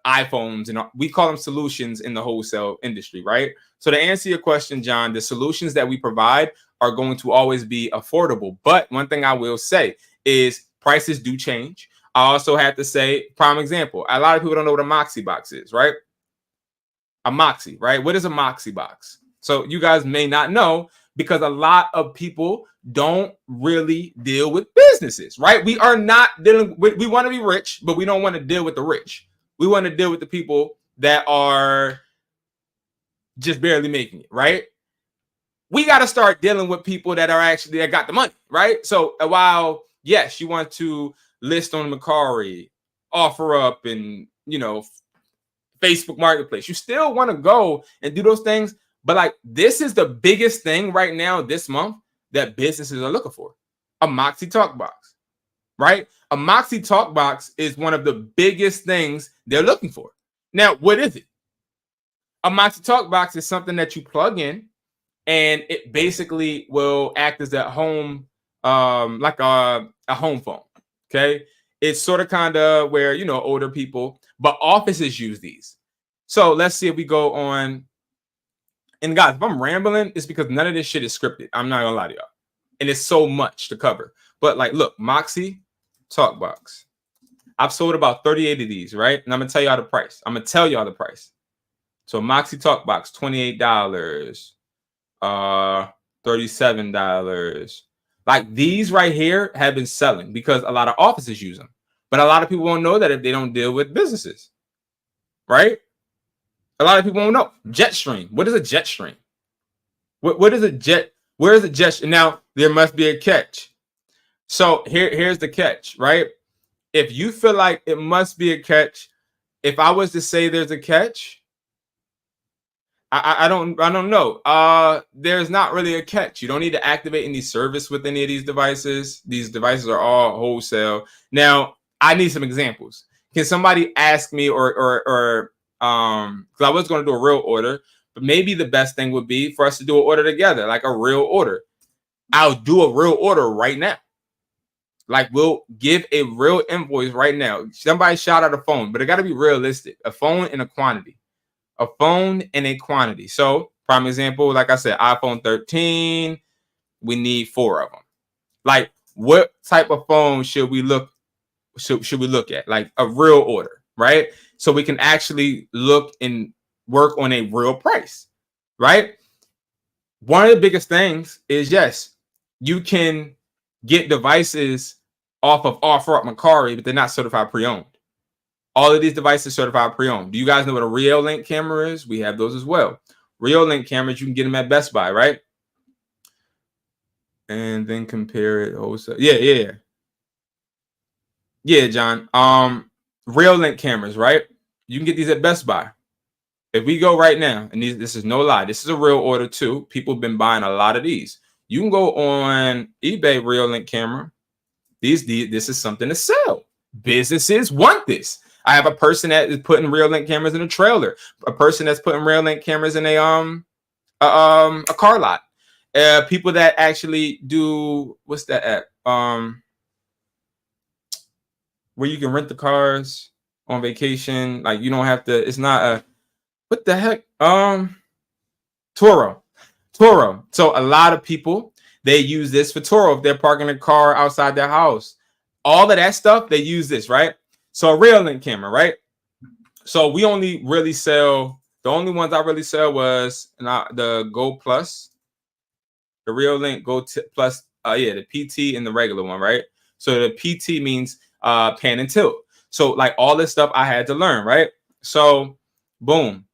Speaker 1: iPhones, and we call them solutions in the wholesale industry, right? So to answer your question, John, the solutions that we provide are going to always be affordable. But one thing I will say is prices do change. I also have to say, prime example, a lot of people don't know what a Moxy box is, right? A Moxy, right? What is a Moxy box? So you guys may not know, because a lot of people don't really deal with businesses, right? We are not dealing with, we want to be rich, but we don't want to deal with the rich. We want to deal with the people that are just barely making it, right? We got to start dealing with people that are actually, that got the money, right? So while, yes, you want to list on MERCARI, offer up, and, you know, Facebook Marketplace, you still want to go and do those things. But like, this is the biggest thing right now this month that businesses are looking for: a Moxy Talkbox. right? A Moxy Talkbox is one of the biggest things they're looking for. Now, what is it? A Moxy Talkbox is something that you plug in, and it basically will act as a home, like a home phone. Okay, it's sort of kind of where, you know, older people, but offices use these. So let's see if we go on. And guys, if I'm rambling, it's because none of this shit is scripted. I'm not gonna lie to y'all, and it's so much to cover. But like, look, Moxy Talkbox. I've sold about 38 of these, right? And I'm gonna tell y'all the price. I'm gonna tell y'all the price. So Moxy Talkbox, $28, $37. Like these right here have been selling because a lot of offices use them. But a lot of people won't know that if they don't deal with businesses, right? A lot of people won't know. Jetstream. What is a Jetstream? What is a jet? Where is a jet? Now, there must be a catch. So here's the catch, right? If you feel like it must be a catch, if I was to say there's a catch, I don't know. There's not really a catch. You don't need to activate any service with any of these devices. These devices are all wholesale. Now, I need some examples. Can somebody ask me or because I was going to do a real order, but maybe the best thing would be for us to do an order together, like a real order. I'll do a real order right now. Like, we'll give a real invoice right now. Somebody shout out a phone, but it got to be realistic. A phone and a quantity. A phone and a quantity. So, prime example, like I said, iPhone 13, we need 4 of them. Like, what type of phone should we look at? Like a real order, right? So we can actually look and work on a real price, right? One of the biggest things is, yes, you can get devices off of OfferUp MERCARI, but they're not certified pre-owned. All of these devices certified pre-owned. Do you guys know what a Reallink Camera is? We have those as well. Reallink cameras, you can get them at Best Buy, right? And then compare it wholesale. Yeah, John. Reallink cameras, right? You can get these at Best Buy. If we go right now, and this is no lie, this is a real order too. People have been buying a lot of these. You can go on eBay, Reallink camera. This is something to sell. Businesses want this. I have a person that is putting Reallink cameras in a trailer. A person that's putting Reallink cameras in a car lot. People that actually do, what's that app? Where you can rent the cars on vacation. Like, you don't have to, it's not a, what the heck? Turo. So a lot of people, they use this for Turo if they're parking a car outside their house. All of that stuff, they use this, right? So a Reallink camera, right? So we only really sell, the only ones I really sell was the Go Plus, the Reallink Go Plus, the PT and the regular one, right? So the PT means pan and tilt. So like all this stuff I had to learn, right? So boom,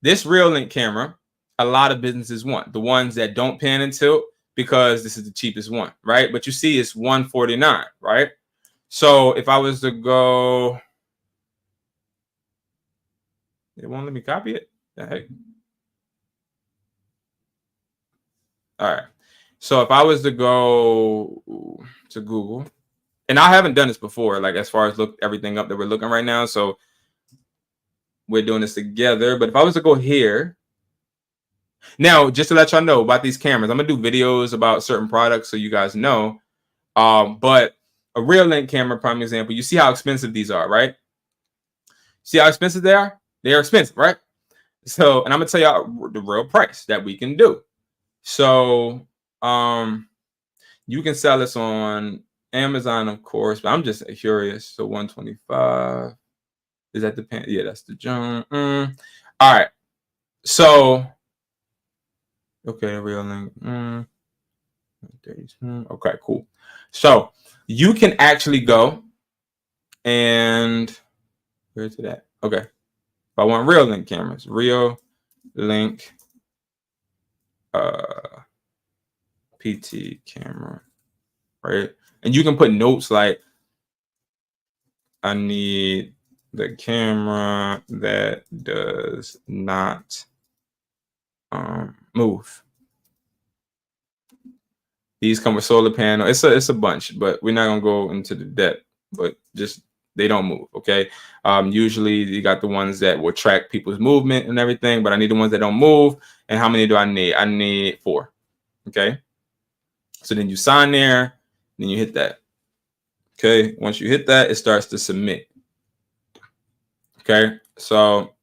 Speaker 1: this Reallink camera, a lot of businesses want the ones that don't pan and tilt because this is the cheapest one, right? But you see, it's $149, right? So if I was to go, it won't let me copy it. The heck? All right. So if I was to go to Google, and I haven't done this before, like as far as look everything up that we're looking right now. So we're doing this together. But if I was to go here, now just to let y'all know about these cameras, I'm gonna do videos about certain products so you guys know. But a Reallink camera, prime example, you see how expensive these are, right? See how expensive they are? They are expensive, right? So, and I'm gonna tell y'all the real price that we can do. So, you can sell this on Amazon, of course, but I'm just curious. So 125. Is that the pen? Yeah, that's the John. All right. So, okay, Reallink. Okay, cool. So you can actually go and where's it at? Okay. If I want Reallink cameras, Reallink PT camera, right? And you can put notes like, I need the camera that does not move. These come with solar panel. It's a bunch, but we're not gonna go into the depth. But just they don't move. Okay. Usually you got the ones that will track people's movement and everything, but I need the ones that don't move. And how many do I need? I need 4. Okay. So then you sign there, then you hit that. Okay. Once you hit that, it starts to submit. Okay. So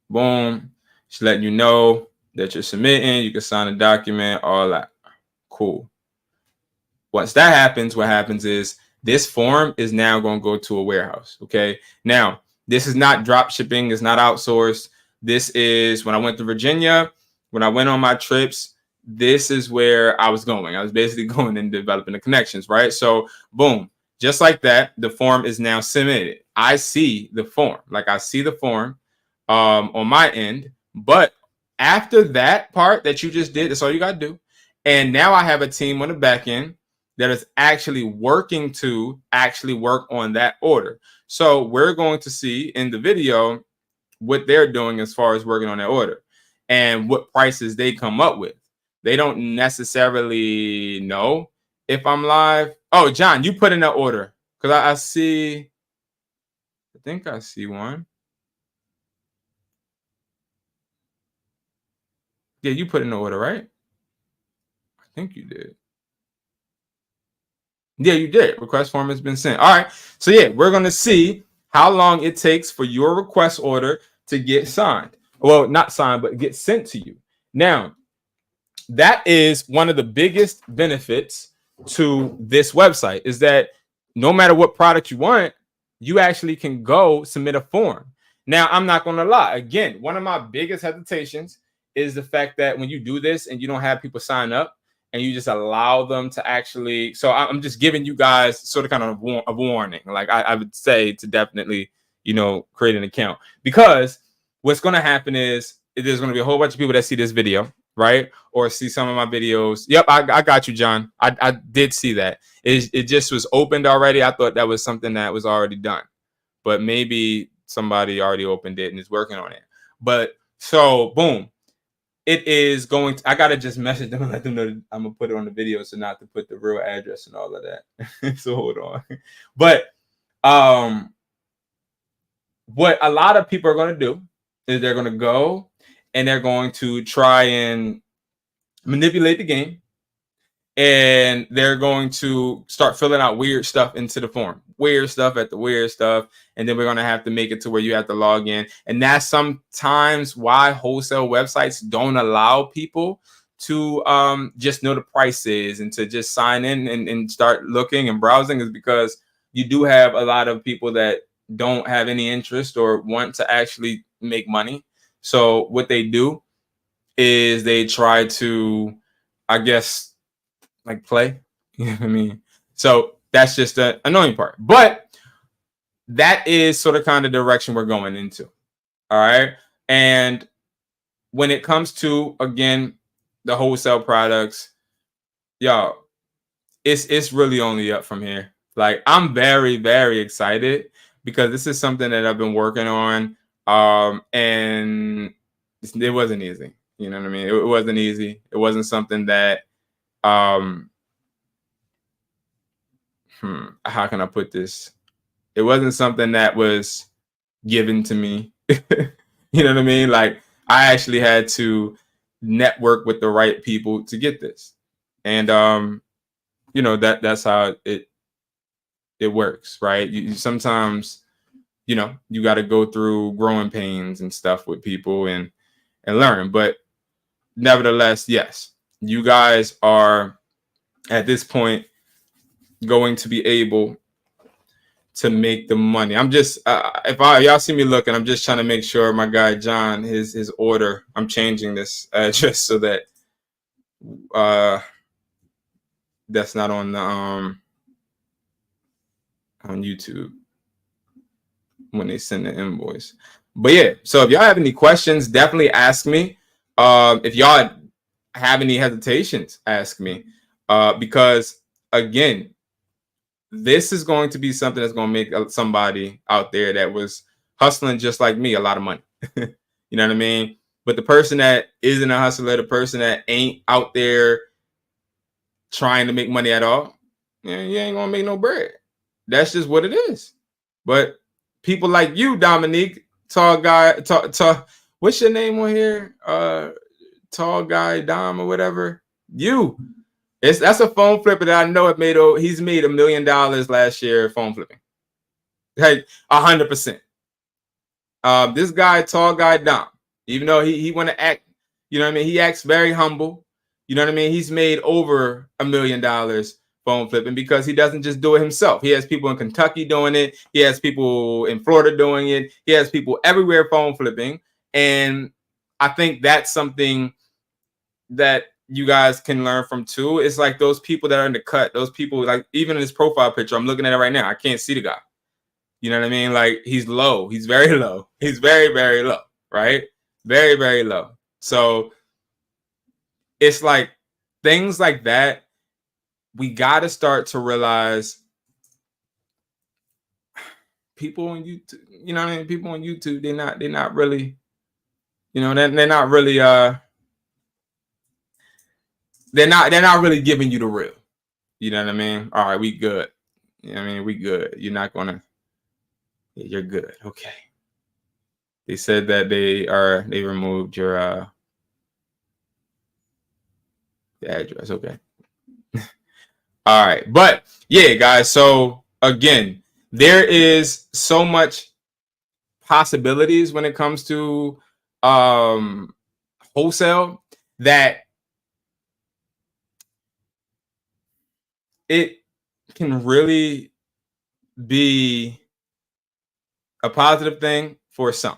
Speaker 1: boom, just letting you know that you're submitting. You can sign a document, all that. Cool. Once that happens, what happens is this form is now going to go to a warehouse. Okay. Now, this is not drop shipping. It's not outsourced. This is when I went to Virginia, when I went on my trips, this is where I was going. I was basically going and developing the connections, right? So boom, just like that, the form is now submitted. I see the form. Like I see the form on my end. But after that part that you just did, that's all you got to do. And now I have a team on the back end that is actually working to actually work on that order. So we're going to see in the video what they're doing as far as working on that order and what prices they come up with. They don't necessarily know if I'm live. Oh, John, you put in that order because I see, I think I see one. Yeah, you put in the order, right? I think you did. Yeah, you did. Request form has been sent. All right. So yeah, we're going to see how long it takes for your request order to get signed. Well, not signed, but get sent to you. Now, that is one of the biggest benefits to this website is that no matter what product you want, you actually can go submit a form. Now, I'm not going to lie. Again, one of my biggest hesitations is the fact that when you do this and you don't have people sign up, and you just allow them to actually, so I'm just giving you guys sort of kind of a warning. Like I would say to definitely, create an account, because what's going to happen is there's going to be a whole bunch of people that see this video, right? Or see some of my videos. Yep. I got you, John. I did see that. It just was opened already. I thought that was something that was already done, but maybe somebody already opened it and is working on it. But so boom. It is going to, I got to just message them and let them know that I'm going to put it on the video, so not to put the real address and all of that. So hold on. But what a lot of people are going to do is they're going to go and they're going to try and manipulate the game. And they're going to start filling out weird stuff into the form, weird stuff at the weird stuff. And then we're going to have to make it to where you have to log in. And that's sometimes why wholesale websites don't allow people to just know the prices and to just sign in and start looking and browsing, is because you do have a lot of people that don't have any interest or want to actually make money. So what they do is they try to, I guess, like play, you know what I mean? So that's just the annoying part, but that is sort of kind of direction we're going into. All right. And when it comes to, again, the wholesale products, y'all, it's really only up from here. Like I'm very, very excited because this is something that I've been working on. And it wasn't easy. You know what I mean? It wasn't easy. It wasn't something that, how can I put this? It wasn't something that was given to me. You know what I mean? Like I actually had to network with the right people to get this. And that's how it works, right? You sometimes, you got to go through growing pains and stuff with people and learn. But nevertheless, yes, you guys are at this point going to be able to make the money. I'm just if y'all see me looking, I'm just trying to make sure my guy John, his order, I'm changing this address so that that's not on the on YouTube when they send the invoice. But yeah, so if y'all have any questions, definitely ask me. If y'all have any hesitations, ask me, because again, this is going to be something that's going to make somebody out there that was hustling just like me a lot of money. You know what I mean? But the person that isn't a hustler, the person that ain't out there trying to make money at all, you ain't gonna make no bread. That's just what it is. But people like you, Dominique, tall guy, tall, what's your name on here? Tall guy, Dom or whatever. That's a phone flipper that I know he's made $1 million last year phone flipping. Like 100%. This guy, tall guy, Dom, even though he want to act, you know what I mean? He acts very humble. You know what I mean? He's made over $1 million phone flipping because he doesn't just do it himself. He has people in Kentucky doing it. He has people in Florida doing it. He has people everywhere phone flipping. And I think that's something that you guys can learn from too. It's like those people that are in the cut, those people, like even in his profile picture, I'm looking at it right now. I can't see the guy. You know what I mean? Like he's low. He's very low. He's very, very low, right? Very, very low. So it's like things like that. We got to start to realize people on YouTube, you know what I mean? People on YouTube, they're not really, you know, they're not really, they're not really giving you the real. You know what I mean? All right, we good. You know what I mean? We good. You're not gonna, you're good. Okay. They said that they removed your the address. Okay. All right. But yeah, guys. So again, there is so much possibilities when it comes to wholesale that it can really be a positive thing for some.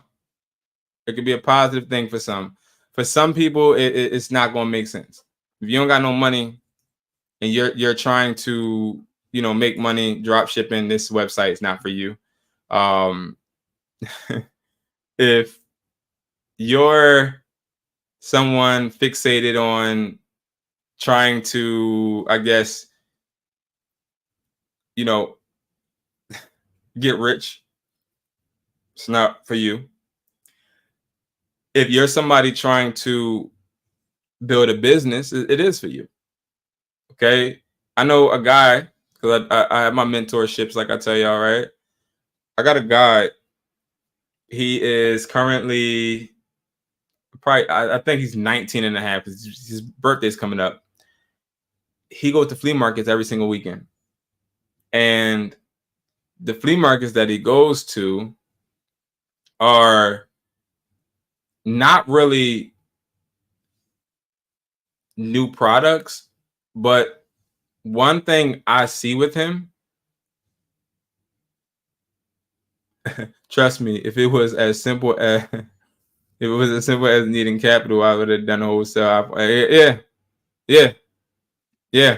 Speaker 1: It could be a positive thing for some. For some people, it's not going to make sense. If you don't got no money and you're trying to, you know, make money drop shipping, this website is not for you. If you're someone fixated on trying to, I guess, you know, get rich, it's not for you. If you're somebody trying to build a business, it is for you. Okay. I know a guy, because I have my mentorships, like I tell y'all, right? I got a guy. He is currently probably, I think he's 19 and a half. His birthday's coming up. He goes to flea markets every single weekend. And the flea markets that he goes to are not really new products, but one thing I see with him, trust me, if it was as simple as needing capital, I would have done a wholesale. Yeah,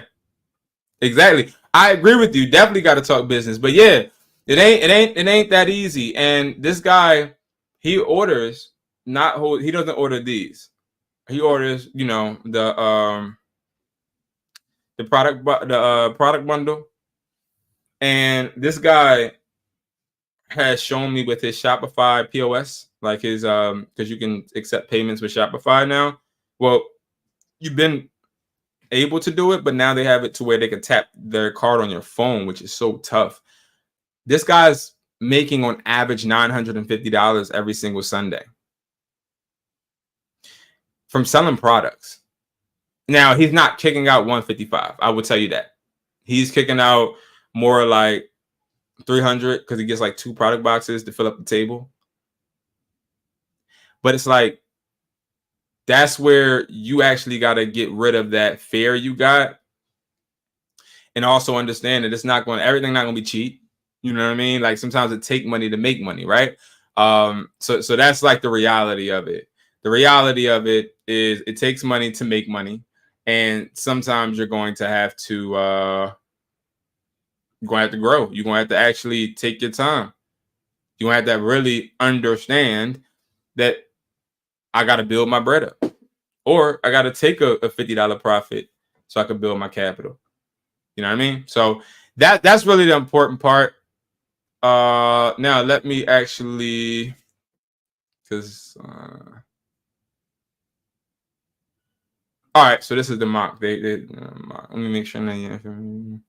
Speaker 1: exactly. I agree with you. Definitely got to talk business, but yeah, it ain't that easy. And this guy, he orders he doesn't order these. He orders, you know, the product bundle, and this guy has shown me with his Shopify POS, like his because you can accept payments with Shopify now. Well, you've been able to do it, but now they have it to where they can tap their card on your phone, which is so tough. This guy's making on average $950 every single Sunday from selling products. Now he's not kicking out 155. I will tell you that. He's kicking out more like 300 because he gets like 2 product boxes to fill up the table. But it's like, that's where you actually got to get rid of that fear you got, and also understand that everything not going to be cheap. You know what I mean? Like sometimes it take money to make money, right? So that's like the reality of it. The reality of it is it takes money to make money, and sometimes you're going to have to grow. You're going to have to actually take your time. You're going to have to really understand that I got to build my bread up, or I got to take a $50 profit so I can build my capital. You know what I mean? So that's really the important part. Now let me actually, because All right, so this is the mock. Mock. Let me make sure that.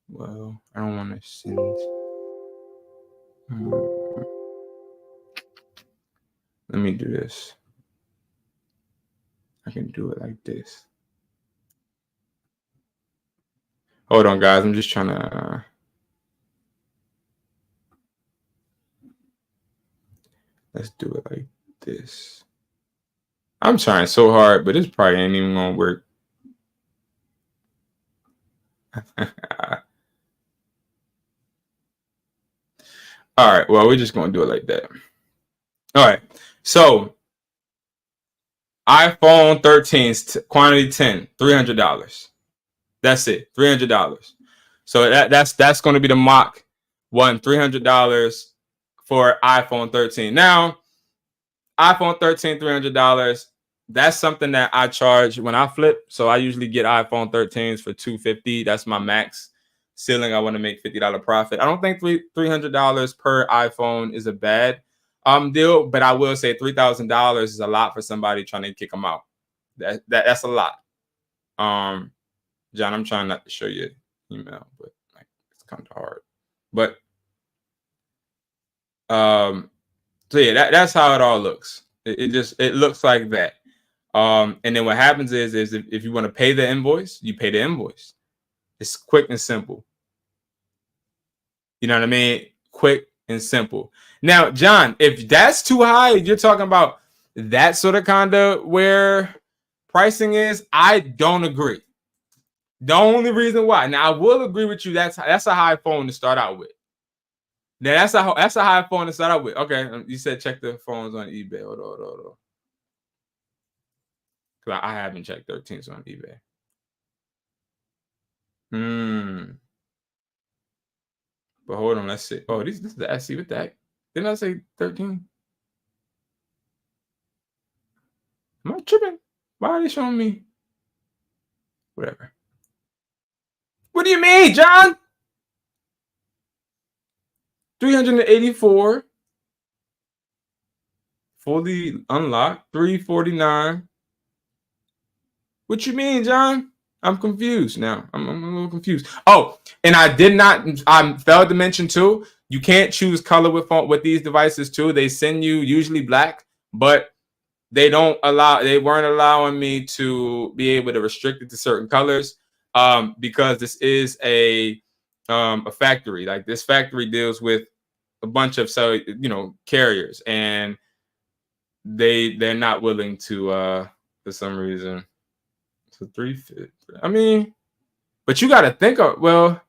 Speaker 1: Well, I don't want to send. Let me do this. I can do it like this. Hold on, guys. I'm just trying to. Let's do it like this. I'm trying so hard, but this probably ain't even gonna work. All right. Well, we're just gonna do it like that. All right. So iPhone 13's quantity 10, $300. That's it, $300. So that's going to be the mock one, $300 for iPhone 13. Now, iPhone 13, $300. That's something that I charge when I flip. So I usually get iPhone 13s for $250. That's my max ceiling. I want to make $50 profit. I don't think $300 per iPhone is a bad deal, but I will say $3,000 is a lot for somebody trying to kick them out. That's a lot. John, I'm trying not to show you email, but like it's kind of hard. But so yeah, that's how it all looks. It looks like that. And then what happens is if you want to pay the invoice, you pay the invoice. It's quick and simple. You know what I mean? Quick and simple. Now, John, if that's too high, you're talking about that sort of kind of where pricing is, I don't agree. The only reason why. Now, I will agree with you. That's a high phone to start out with. Now, that's a high phone to start out with. Okay, you said check the phones on eBay. Hold on. Because I haven't checked 13s on eBay. But hold on, let's see. Oh, this is the SE with that. Didn't I say 13? Am I tripping? Why are they showing me? Whatever. What do you mean, John? 384. Fully unlocked. 349. What you mean, John? I'm confused now. I'm a little confused. Oh, and I failed to mention too, you can't choose color with these devices too. They send you usually black, but they weren't allowing me to be able to restrict it to certain colors because this is a factory. Like this factory deals with a bunch of carriers, and they're not willing to for some reason. So 350. I mean, but you got to think of, well,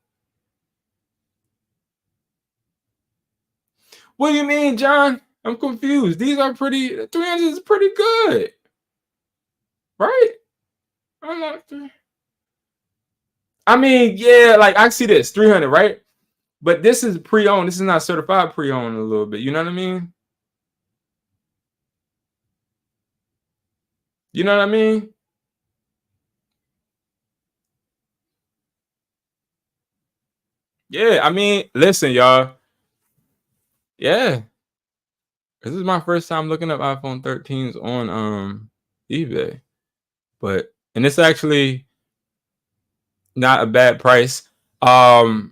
Speaker 1: what do you mean, John? I'm confused. These are 300 is pretty good. Right? I mean, yeah, like I see this 300, right? But this is pre-owned. This is not certified pre-owned a little bit. You know what I mean? You know what I mean? Yeah, I mean, listen, y'all. Yeah. This is my first time looking up iPhone 13s on eBay. And it's actually not a bad price. And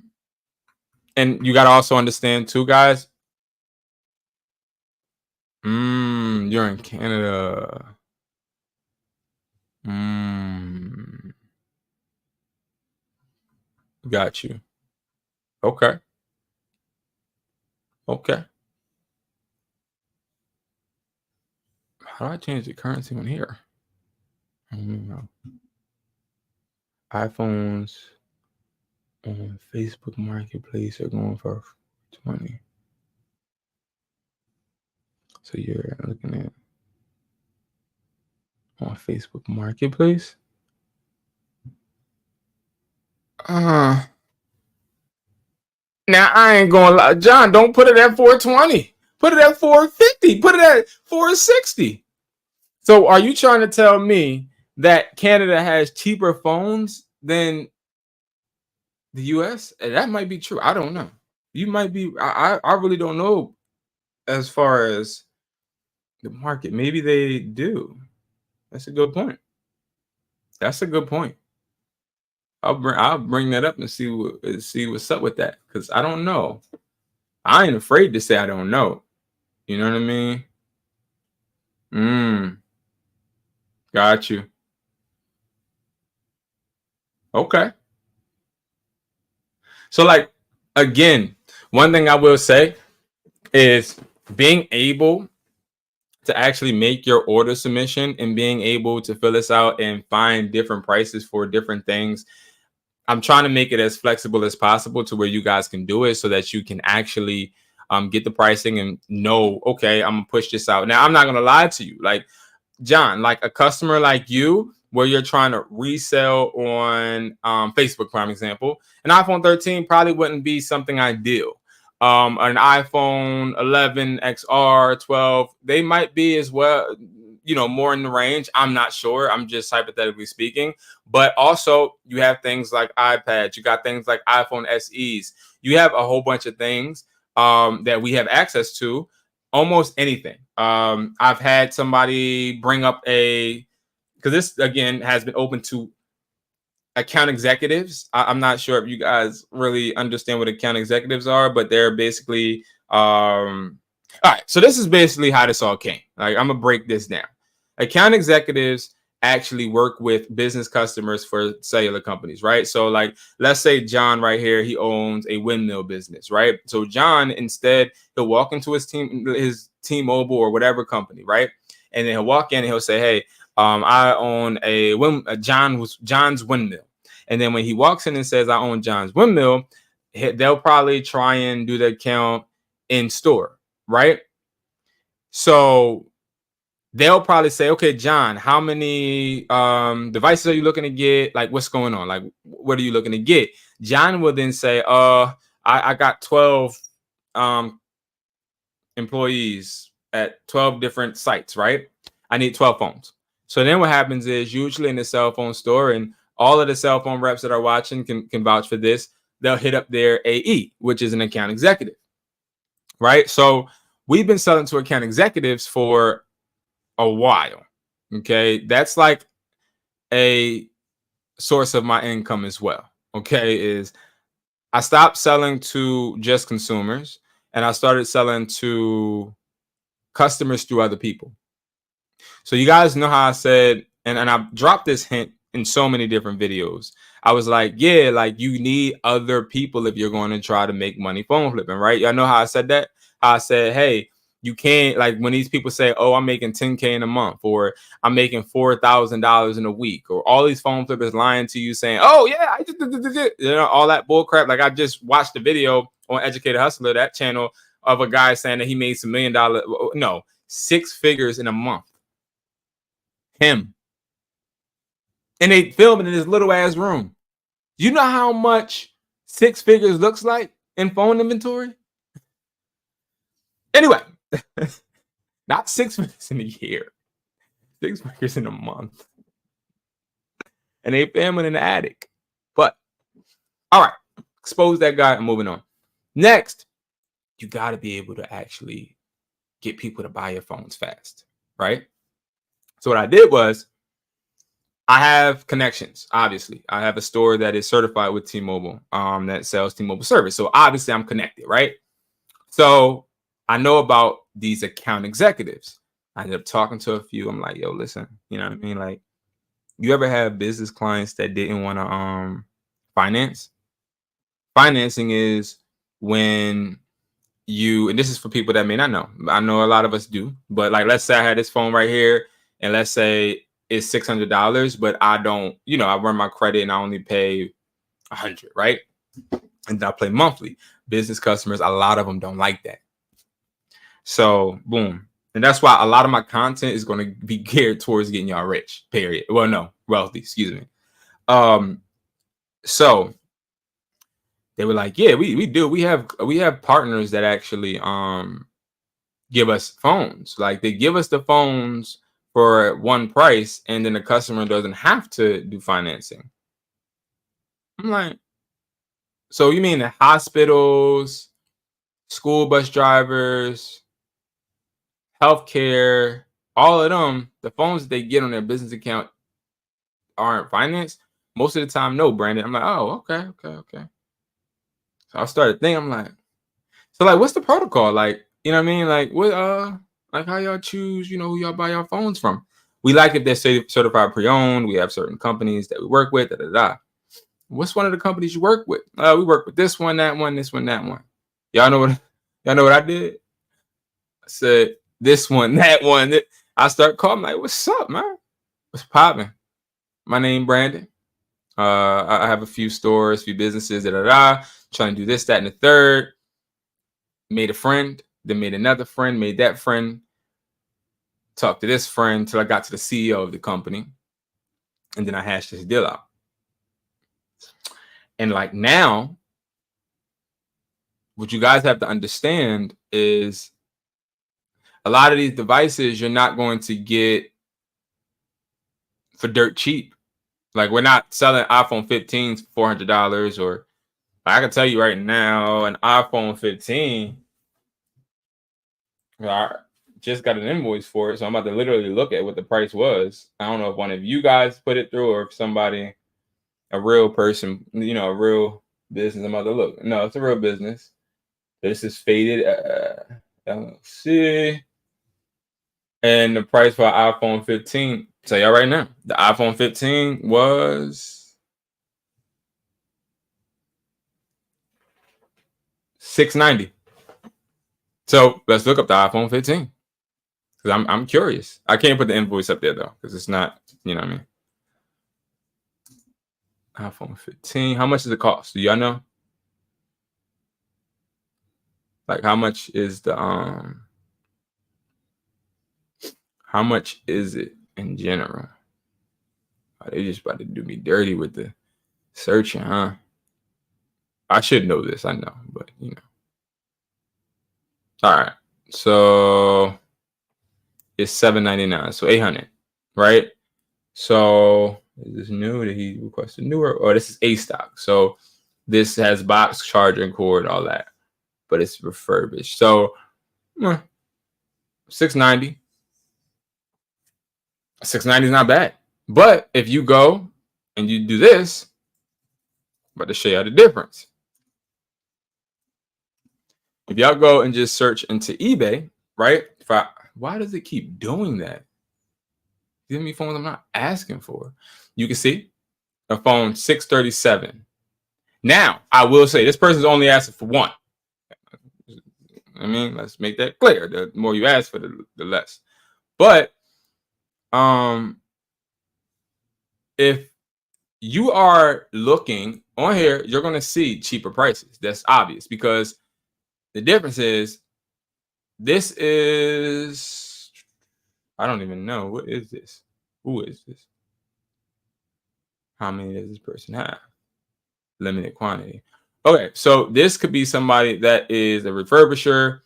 Speaker 1: you got to also understand too, guys. You're in Canada. Got you. Okay. How do I change the currency on here? I don't know. iPhones on Facebook Marketplace are going for 20. So you're looking at on Facebook Marketplace. Now I ain't gonna lie, John. Don't put it at 420. Put it at 450. Put it at 460. So are you trying to tell me that Canada has cheaper phones than the US? That might be true. I don't know. You might be. I really don't know as far as the market. Maybe they do. That's a good point. That's a good point. I'll bring that up and see what's up with that, because I don't know. I ain't afraid to say I don't know. You know what I mean? Got you. Okay. So like, again, one thing I will say is being able to actually make your order submission and being able to fill this out and find different prices for different things. I'm trying to make it as flexible as possible to where you guys can do it so that you can actually get the pricing and know, okay, I'm gonna push this out. Now, I'm not gonna lie to you. Like, John, like a customer like you, where you're trying to resell on Facebook, prime example, an iPhone 13 probably wouldn't be something ideal. An iPhone 11 XR 12, they might be as well, you know, more in the range. I'm not sure. I'm just hypothetically speaking. But also, you have things like iPads. You got things like iPhone SEs. You have a whole bunch of things that we have access to. Almost anything. I've had somebody bring up because this again has been open to account executives. I'm not sure if you guys really understand what account executives are, but they're basically all right. So this is basically how this all came. Like, I'm gonna break this down. Account executives actually work with business customers for cellular companies, right? So like, let's say John right here, he owns a windmill business, right? So John, instead, he'll walk into his T-Mobile or whatever company, right? And then he'll walk in and he'll say, hey, I own John's windmill. And then when he walks in and says, I own John's windmill, they'll probably try and do the account in store, right? So they'll probably say, okay, John, how many devices are you looking to get? Like, what's going on? Like, what are you looking to get? John will then say, I got 12 employees at 12 different sites, right? I need 12 phones. So then what happens is, usually in the cell phone store, and all of the cell phone reps that are watching can vouch for this, they'll hit up their AE, which is an account executive, right? So we've been selling to account executives for a while. Okay, that's like a source of my income as well. Okay, is I stopped selling to just consumers and I started selling to customers through other people. So you guys know how I said, and I've dropped this hint in so many different videos. I was like, yeah, like you need other people if you're going to try to make money phone flipping, right? Y'all know how I said that? How I said, hey, you can't, like when these people say, oh, I'm making 10K in a month, or I'm making $4,000 in a week, or all these phone flippers lying to you saying, oh yeah, I just you know, all that bull crap. Like I just watched a video on Educated Hustler, that channel, of a guy saying that he made some $1 million, no, 6 figures in a month. Him. And they film it in this little ass room. You know how much 6 figures looks like in phone inventory? Anyway, not 6 figures in a year, 6 figures in a month. And they film it in the attic. But all right, expose that guy and moving on. Next, you got to be able to actually get people to buy your phones fast, right? So what I did was, I have connections. Obviously, I have a store that is certified with T-Mobile, that sells T-Mobile service. So obviously, I'm connected, right? So I know about these account executives. I ended up talking to a few. I'm like, yo, listen, you know what I mean? Like, you ever have business clients that didn't want to finance? Financing is when you, and this is for people that may not know. I know a lot of us do, but like, let's say I had this phone right here, and let's say it's $600, but I don't, you know, I run my credit and I only pay $100, right? And I pay monthly. Business customers, a lot of them don't like that. So boom. And that's why a lot of my content is going to be geared towards getting y'all rich, period. Well, no, wealthy, excuse me. So they were like, yeah, we do. We have partners that actually give us phones. Like they give us the phones for one price, and then the customer doesn't have to do financing. I'm like, so you mean the hospitals, school bus drivers, healthcare, all of them, the phones that they get on their business account aren't financed? Most of the time, no, Brandon. I'm like, oh, okay. So I started thinking, I'm like, so like, what's the protocol? Like, you know what I mean? Like, what like how y'all choose, you know, who y'all buy your phones from? We like if they're certified pre-owned. We have certain companies that we work with. What's one of the companies you work with? We work with this one, that one, this one, that one. Y'all know what I did? I said this one, that one. I start calling like, what's up, man? What's popping? My name Brandon. I have a few stores, few businesses, trying to do this, that, and the third. Made a friend, then made another friend, made that friend, talked to this friend till I got to the CEO of the company. And then I hashed this deal out. And like now, what you guys have to understand is a lot of these devices you're not going to get for dirt cheap. Like, we're not selling iPhone 15s for $400, or I can tell you right now, an iPhone 15, I just got an invoice for it, so I'm about to literally look at what the price was. I don't know if one of you guys put it through or if somebody, a real person, you know, a real business. I'm about to look. No, it's a real business. This is Faded LLC. And the price for an iPhone 15, tell y'all right now, the iPhone 15 was $690. So let's look up the iPhone 15. Because I'm curious. I can't put the invoice up there though, because it's not, you know what I mean. iPhone 15. How much does it cost? Do y'all know? Like, how much is the how much is it in general? Oh, they just about to do me dirty with the searching, huh? I should know this, I know, but you know. All right. So it's $799, so $800, right? So is this new? Did he request a newer? Or this is A stock. So this has box, charger, and cord, all that, but it's refurbished. So $690. $690 is not bad. But if you go and you do this, I'm about to show you the difference. If y'all go and just search into eBay, right? Why does it keep doing that? Give me phones I'm not asking for. You can see a phone $637. Now, I will say this person's only asking for one. I mean, let's make that clear. The more you ask for, the less. But if you are looking on here, you're going to see cheaper prices. That's obvious, because the difference is this is, I don't even know. What is this? Who is this? How many does this person have? Limited quantity. Okay, so this could be somebody that is a refurbisher,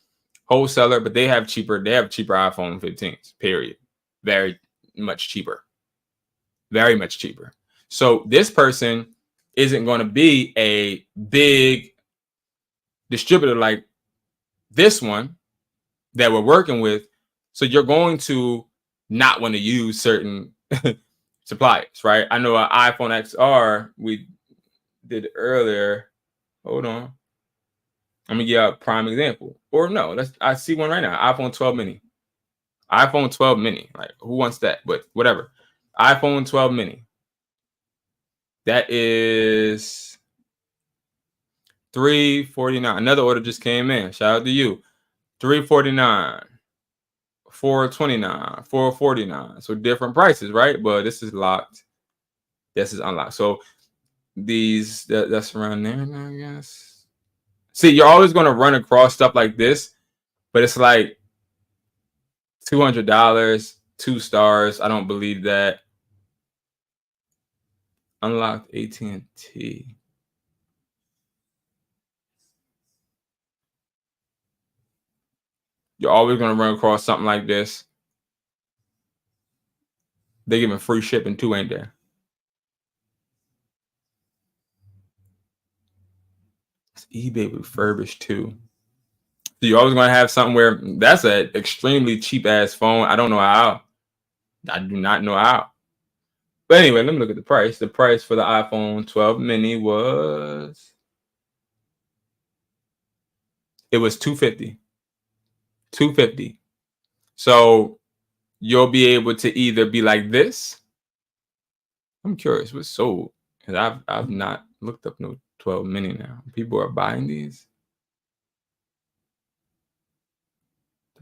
Speaker 1: wholesaler, but they have cheaper iPhone 15s, period. Very much cheaper. Very much cheaper. So this person isn't going to be a big distributor like this one that we're working with. So you're going to not want to use certain suppliers, right? I know an iPhone XR we did earlier. Hold on. I'm gonna give you a prime example. Or no, I see one right now. iPhone 12 mini. iPhone 12 mini. Like, who wants that? But whatever. iPhone 12 mini. That is $349. Another order just came in. Shout out to you. $349, $429, $449. So different prices, right? But this is locked. This is unlocked. So that's around there now, I guess. See, you're always going to run across stuff like this, but it's like $200, 2 stars. I don't believe that. Unlocked AT&T. You're always going to run across something like this. They're giving free shipping too, ain't there? It's eBay refurbished too. So you're always going to have something where that's an extremely cheap ass phone. I don't know how. I do not know how. But anyway, let me look at the price. The price for the iPhone 12 mini was $250. $250. So you'll be able to either be like this. I'm curious what's sold, because I've not looked up no 12 mini now. People are buying these.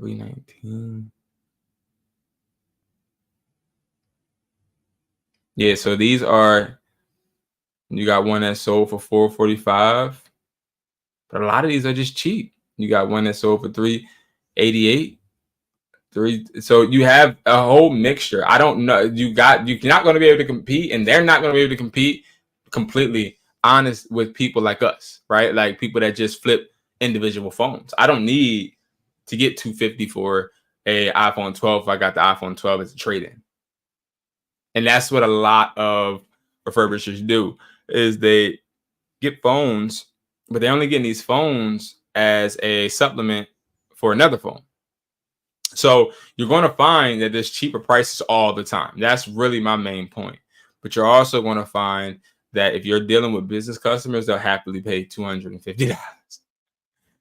Speaker 1: $319. Yeah, so these are, you got one that sold for $445, but a lot of these are just cheap. You got one that sold for $388. So you have a whole mixture. I don't know. You're not going to be able to compete, and they're not going to be able to compete completely honest with people like us, right? Like people that just flip individual phones. I don't need to get $250 for a iPhone 12 if I got the iPhone 12 as a trade-in. And that's what a lot of refurbishers do, is they get phones, but they're only getting these phones as a supplement for another phone. So you're going to find that there's cheaper prices all the time. That's really my main point. But you're also going to find that if you're dealing with business customers, they'll happily pay $250.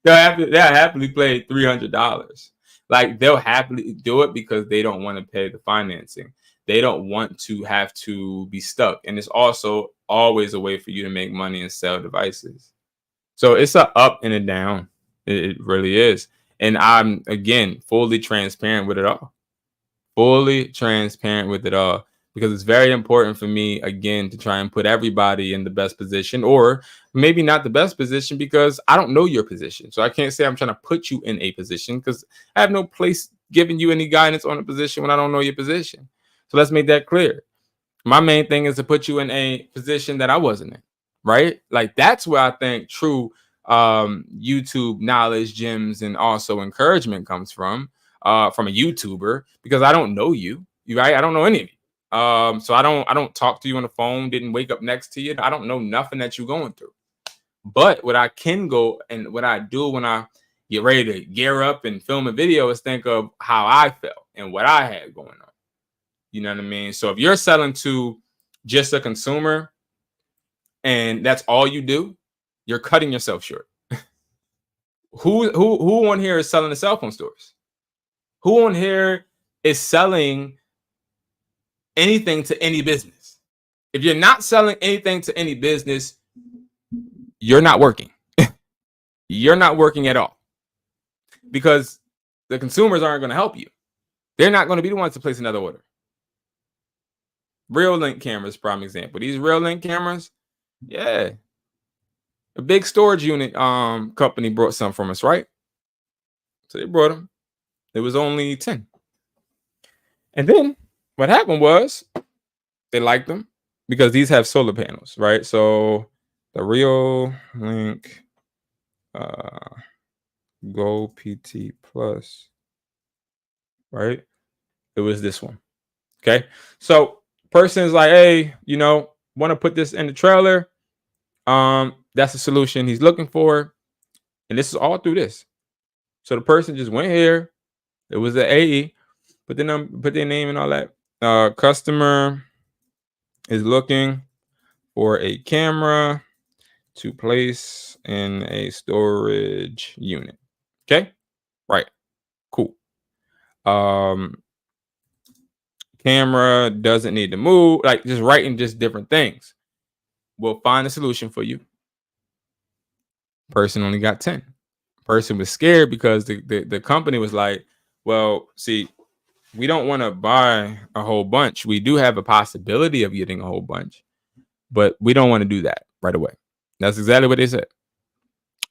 Speaker 1: They'll happily pay $300. Like, they'll happily do it because they don't want to pay the financing. They don't want to have to be stuck. And it's also always a way for you to make money and sell devices. So it's a up and a down. It really is. And I'm, again, fully transparent with it all. Fully transparent with it all. Because it's very important for me, again, to try and put everybody in the best position, or maybe not the best position, because I don't know your position. So I can't say I'm trying to put you in a position, because I have no place giving you any guidance on a position when I don't know your position. So let's make that clear. My main thing is to put you in a position that I wasn't in, right? Like, that's where I think true YouTube knowledge, gems, and also encouragement comes from a YouTuber, because I don't know you, right? I don't know any of you. So I don't talk to you on the phone, didn't wake up next to you. I don't know nothing that you're going through. But what I can go, and what I do when I get ready to gear up and film a video, is think of how I felt and what I had going on. You know what I mean? So if you're selling to just a consumer and that's all you do, you're cutting yourself short. Who on here is selling to cell phone stores? Who on here is selling anything to any business? If you're not selling anything to any business, you're not working. You're not working at all, because the consumers aren't going to help you. They're not going to be the ones to place another order. Reallink cameras, prime example. These Reallink cameras, yeah, a big storage unit company brought some from us, right? So they brought them. It was only 10. And then what happened was they liked them because these have solar panels, right? So the Reallink Go PT Plus, right? It was this one. Okay. So person's like, hey, want to put this in the trailer. That's the solution he's looking for. And this is all through this. So the person just went here. It was the AE, put their name and all that. Customer is looking for a camera to place in a storage unit. Okay, right, cool. Camera doesn't need to move, like just writing just different things. We'll find a solution for you. Person only got 10. Person was scared because the company was like, well, see, we don't want to buy a whole bunch. We do have a possibility of getting a whole bunch, but we don't want to do that right away. That's exactly what they said.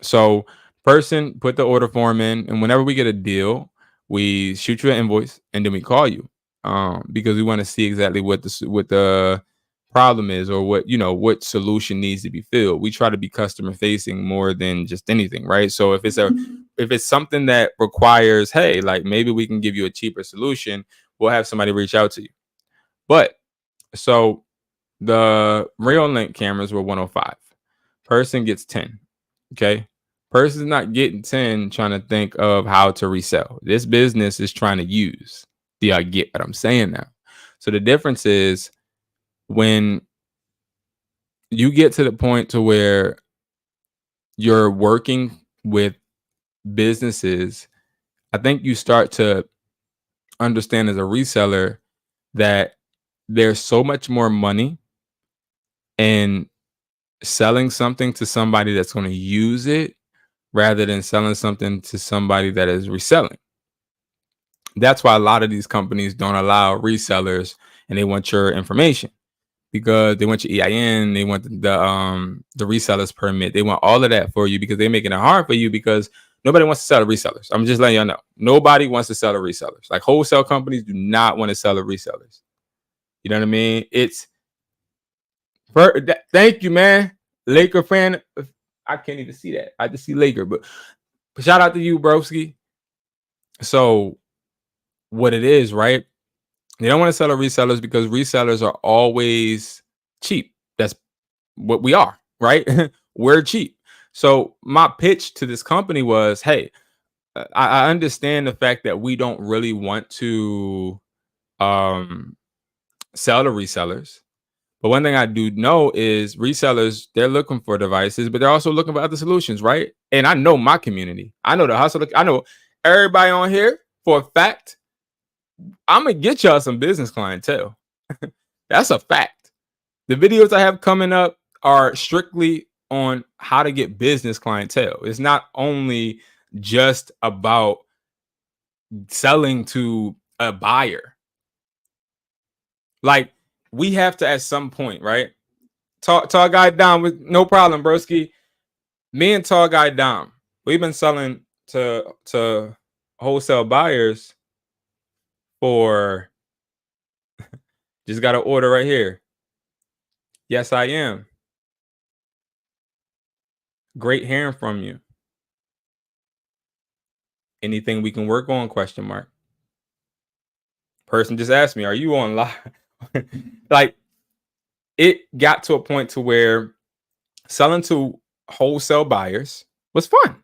Speaker 1: So person put the order form in, and whenever we get a deal, we shoot you an invoice and then we call you, because we want to see exactly what the problem is, or what solution needs to be filled. We try to be customer facing more than just anything, right? So if it's something that requires, hey, like maybe we can give you a cheaper solution, we'll have somebody reach out to you. But so the Reallink cameras were 105. Person gets 10. Okay. Person's not getting 10 trying to think of how to resell. This business is trying to use. Do y'all get what I'm saying now? So the difference is, when you get to the point to where you're working with businesses, I think you start to understand as a reseller that there's so much more money in selling something to somebody that's going to use it rather than selling something to somebody that is reselling. That's why a lot of these companies don't allow resellers, and they want your information because they want your EIN, they want the reseller's permit, they want all of that for you because they're making it hard for you because nobody wants to sell to resellers. I'm just letting y'all know. Nobody wants to sell to resellers. Like wholesale companies do not want to sell to resellers. You know what I mean? Thank you, man. Laker fan. I can't even see that. I just see Laker, but shout out to you, broski. So what it is, right? They don't want to sell to resellers because resellers are always cheap. That's what we are, right? We're cheap. So my pitch to this company was, hey, I understand the fact that we don't really want to sell to resellers. But one thing I do know is resellers, they're looking for devices, but they're also looking for other solutions, right? And I know my community. I know the hustle. I know everybody on here for a fact. I'm going to get y'all some business clientele. That's a fact. The videos I have coming up are strictly on how to get business clientele. It's not only just about selling to a buyer. Like, we have to at some point, right? Tall guy Dom with no problem, broski. Me and tall guy Dom, we've been selling to wholesale buyers for just got an order right here. Yes, I am. Great hearing from you. Anything we can work on? Question mark. Person just asked me, are you on live? Like, it got to a point to where selling to wholesale buyers was fun.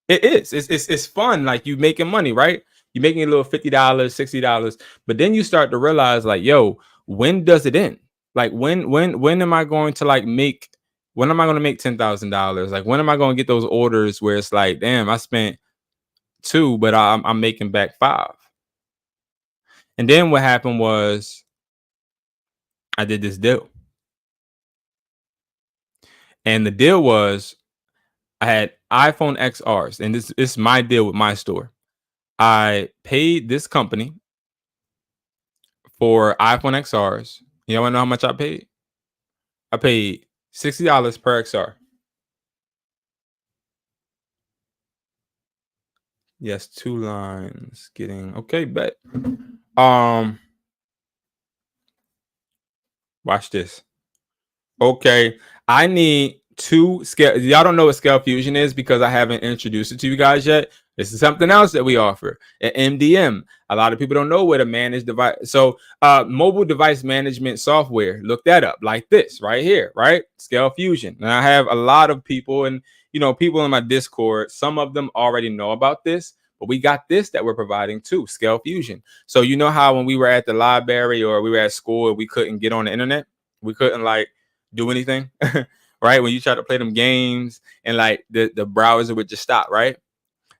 Speaker 1: It is. It's fun. Like, you making money, right? You're making a little $50, $60, but then you start to realize, like, yo, when does it end? Like, when am I going to make $10,000? Like, when am I going to get those orders where it's like, damn, I spent $2, but I'm making back $5? And then what happened was I did this deal. And the deal was I had iPhone XRs, and this is my deal with my store. I paid this company for iPhone XRs. You want to know how much I paid? I paid $60 per XR. Yes, 2 lines getting okay, bet. Watch this. Okay, I need 2 scale. Y'all don't know what Scale Fusion is because I haven't introduced it to you guys yet. This is something else that we offer at MDM. A lot of people don't know what a managed device. So mobile device management software. Look that up like this right here, right? Scale Fusion. And I have a lot of people and people in my Discord. Some of them already know about this, but we got this that we're providing too, Scale Fusion. So you know how when we were at the library or we were at school, we couldn't get on the internet. We couldn't do anything, right? When you try to play them games and the browser would just stop, right?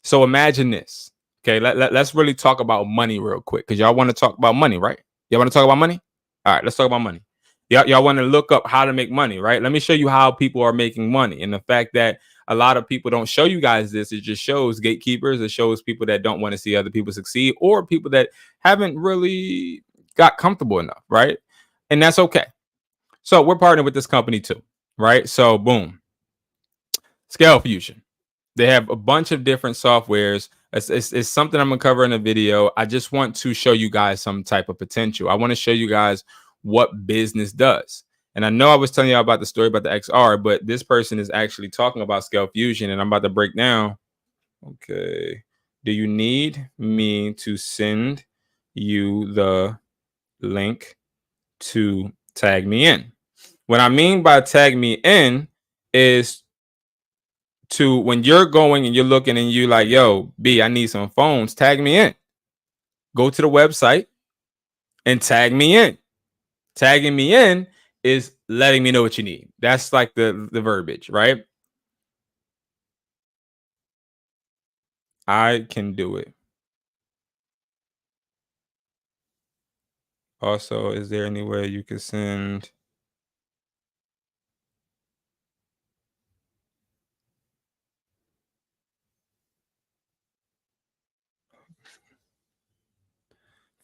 Speaker 1: So imagine this. Okay, let's really talk about money real quick because y'all want to talk about money, right? Y'all want to talk about money? All right, let's talk about money. Y'all want to look up how to make money, right? Let me show you how people are making money. And the fact that a lot of people don't show you guys this, it just shows gatekeepers. It shows people that don't want to see other people succeed or people that haven't really got comfortable enough, right? And that's okay. So we're partnering with this company too, right? So boom, Scale Fusion. They have a bunch of different softwares. It's something I'm gonna cover in a video. I just want to show you guys some type of potential. I want to show you guys what business does. And I know I was telling you about the story about the XR, but this person is actually talking about Scale Fusion, and I'm about to break down. Okay. Do you need me to send you the link to tag me in? What I mean by tag me in is to when you're going and you're looking and you like, yo, B, I need some phones, tag me in. Go to the website and tag me in. Tagging me in is letting me know what you need. That's like the verbiage, right? I can do it. Also, is there any way you could send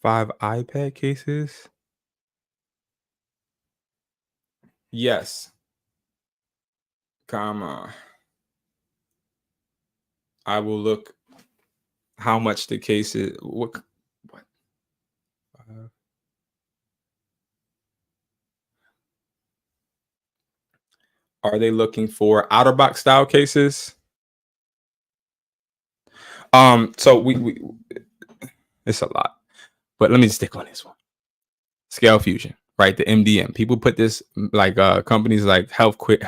Speaker 1: five iPad cases? Yes. Comma. I will look how much the case is. What? Are they looking for outer box style cases? So we it's a lot, but let me stick on this one. Scale Fusion, right? The MDM. People put this like companies like companies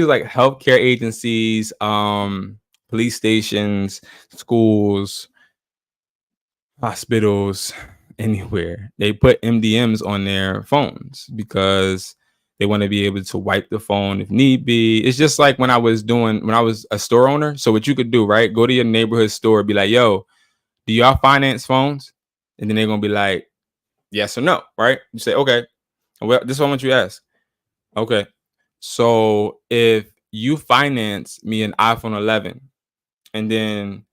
Speaker 1: like healthcare agencies, police stations, schools, hospitals, anywhere. They put MDMs on their phones because they want to be able to wipe the phone if need be. It's just like when I was a store owner. So what you could do, right? Go to your neighborhood store, be like, yo, do y'all finance phones? And then they're gonna be like, yes or no, right? You say, okay. Well, this is what I want you to ask. Okay. So if you finance me an iPhone 11 and then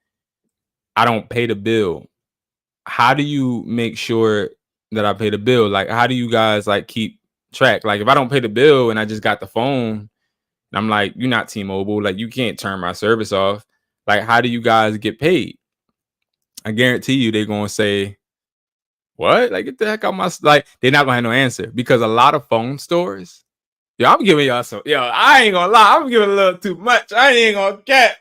Speaker 1: I don't pay the bill, how do you make sure that I pay the bill? Like, how do you guys like keep track? Like, if I don't pay the bill and I just got the phone, I'm like, you're not T-Mobile. Like, you can't turn my service off. Like, how do you guys get paid? I guarantee you they're going to say, what? Like, get the heck out my... Like, they're not going to have no answer because a lot of phone stores... Yo, I'm giving y'all some... Yo, I ain't going to lie. I'm giving a little too much. I ain't going to cap.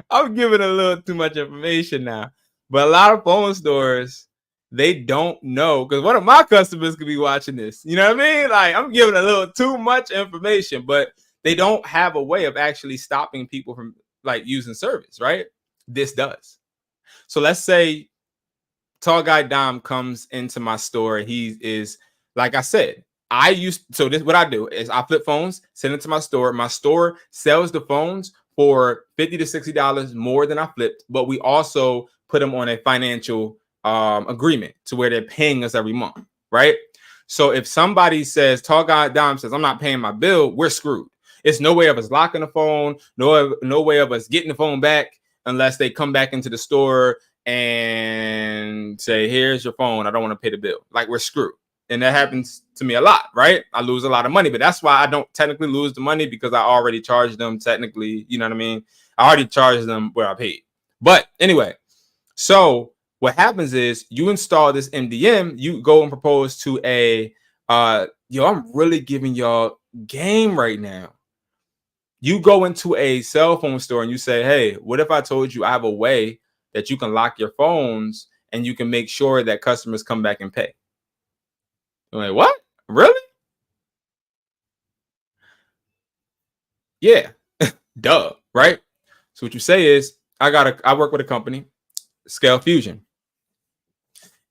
Speaker 1: I'm giving a little too much information now. But a lot of phone stores, they don't know, because one of my customers could be watching this. You know what I mean? Like, I'm giving a little too much information, but they don't have a way of actually stopping people from like using service, right? This does. So let's say Tall Guy Dom comes into my store. He is, like I said, this what I do is I flip phones, send it to my store. My store sells the phones for $50 to $60 more than I flipped, but we also put them on a financial agreement to where they're paying us every month, right? So if somebody says, Tall Guy Dom says, I'm not paying my bill, we're screwed. It's no way of us locking the phone, no way of us getting the phone back unless they come back into the store and say, here's your phone, I don't want to pay the bill. Like, we're screwed. And that happens to me a lot, right? I lose a lot of money, but that's why I don't technically lose the money, because I already charged them technically, you know what I mean? I already charged them where I paid. But anyway, so what happens is you install this MDM, you go and propose to a, yo, I'm really giving y'all game right now. You go into a cell phone store and you say, hey, what if I told you I have a way that you can lock your phones and you can make sure that customers come back and pay? I'm like, what? Really? Yeah. Duh. Right? So what you say is, I work with a company, Scale Fusion.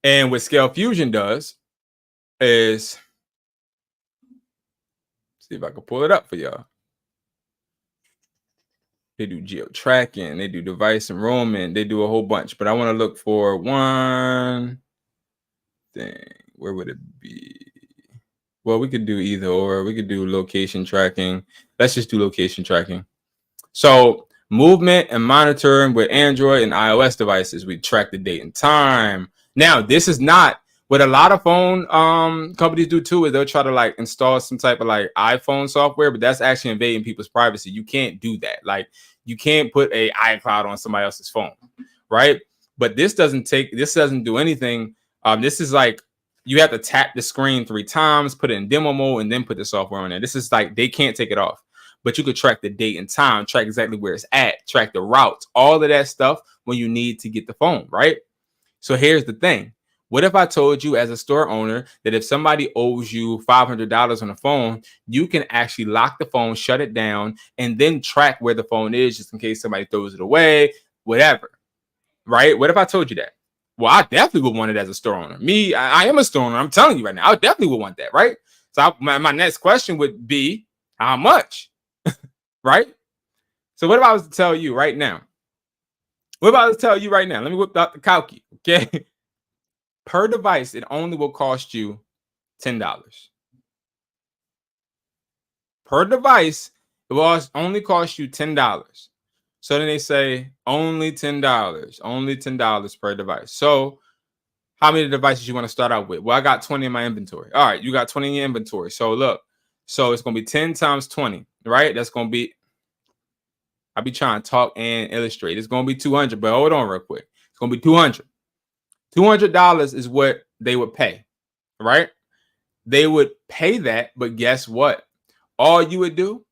Speaker 1: And what Scale Fusion does is, see if I can pull it up for y'all. They do geo tracking, they do device enrollment, they do a whole bunch, but I want to look for one thing. Where would it be? Well, we could do either or. We could do location tracking. Let's just do location tracking. So movement and monitoring with Android and iOS devices. We track the date and time. Now, this is not what a lot of phone companies do too, is they'll try to like install some type of like iPhone software, but that's actually invading people's privacy. You can't do that. Like, you can't put a iCloud on somebody else's phone, right? But this doesn't do anything. This is like, you have to tap the screen 3 times, put it in demo mode, and then put the software on there. This is like, they can't take it off. But you could track the date and time, track exactly where it's at, track the routes, all of that stuff when you need to get the phone, right? So here's the thing. What if I told you as a store owner that if somebody owes you $500 on the phone, you can actually lock the phone, shut it down, and then track where the phone is just in case somebody throws it away, whatever, right? What if I told you that? Well, I definitely would want it as a store owner. Me, I am a store owner. I'm telling you right now, I definitely would want that, right? So my next question would be, how much, right? So what if I was to tell you right now? What if I was to tell you right now? Let me whip out the calci, okay? Per device, it only will cost you $10. Per device, it will only cost you $10. So then they say only $10, only $10 per device. So how many devices you want to start out with? Well, I got 20 in my inventory. All right, you got 20 in your inventory. So look, so it's going to be 10 times 20, right? That's going to be, I'll be trying to talk and illustrate. It's going to be 200, but hold on real quick. It's going to be 200. $200 is what they would pay, right? They would pay that, but guess what? All you would do,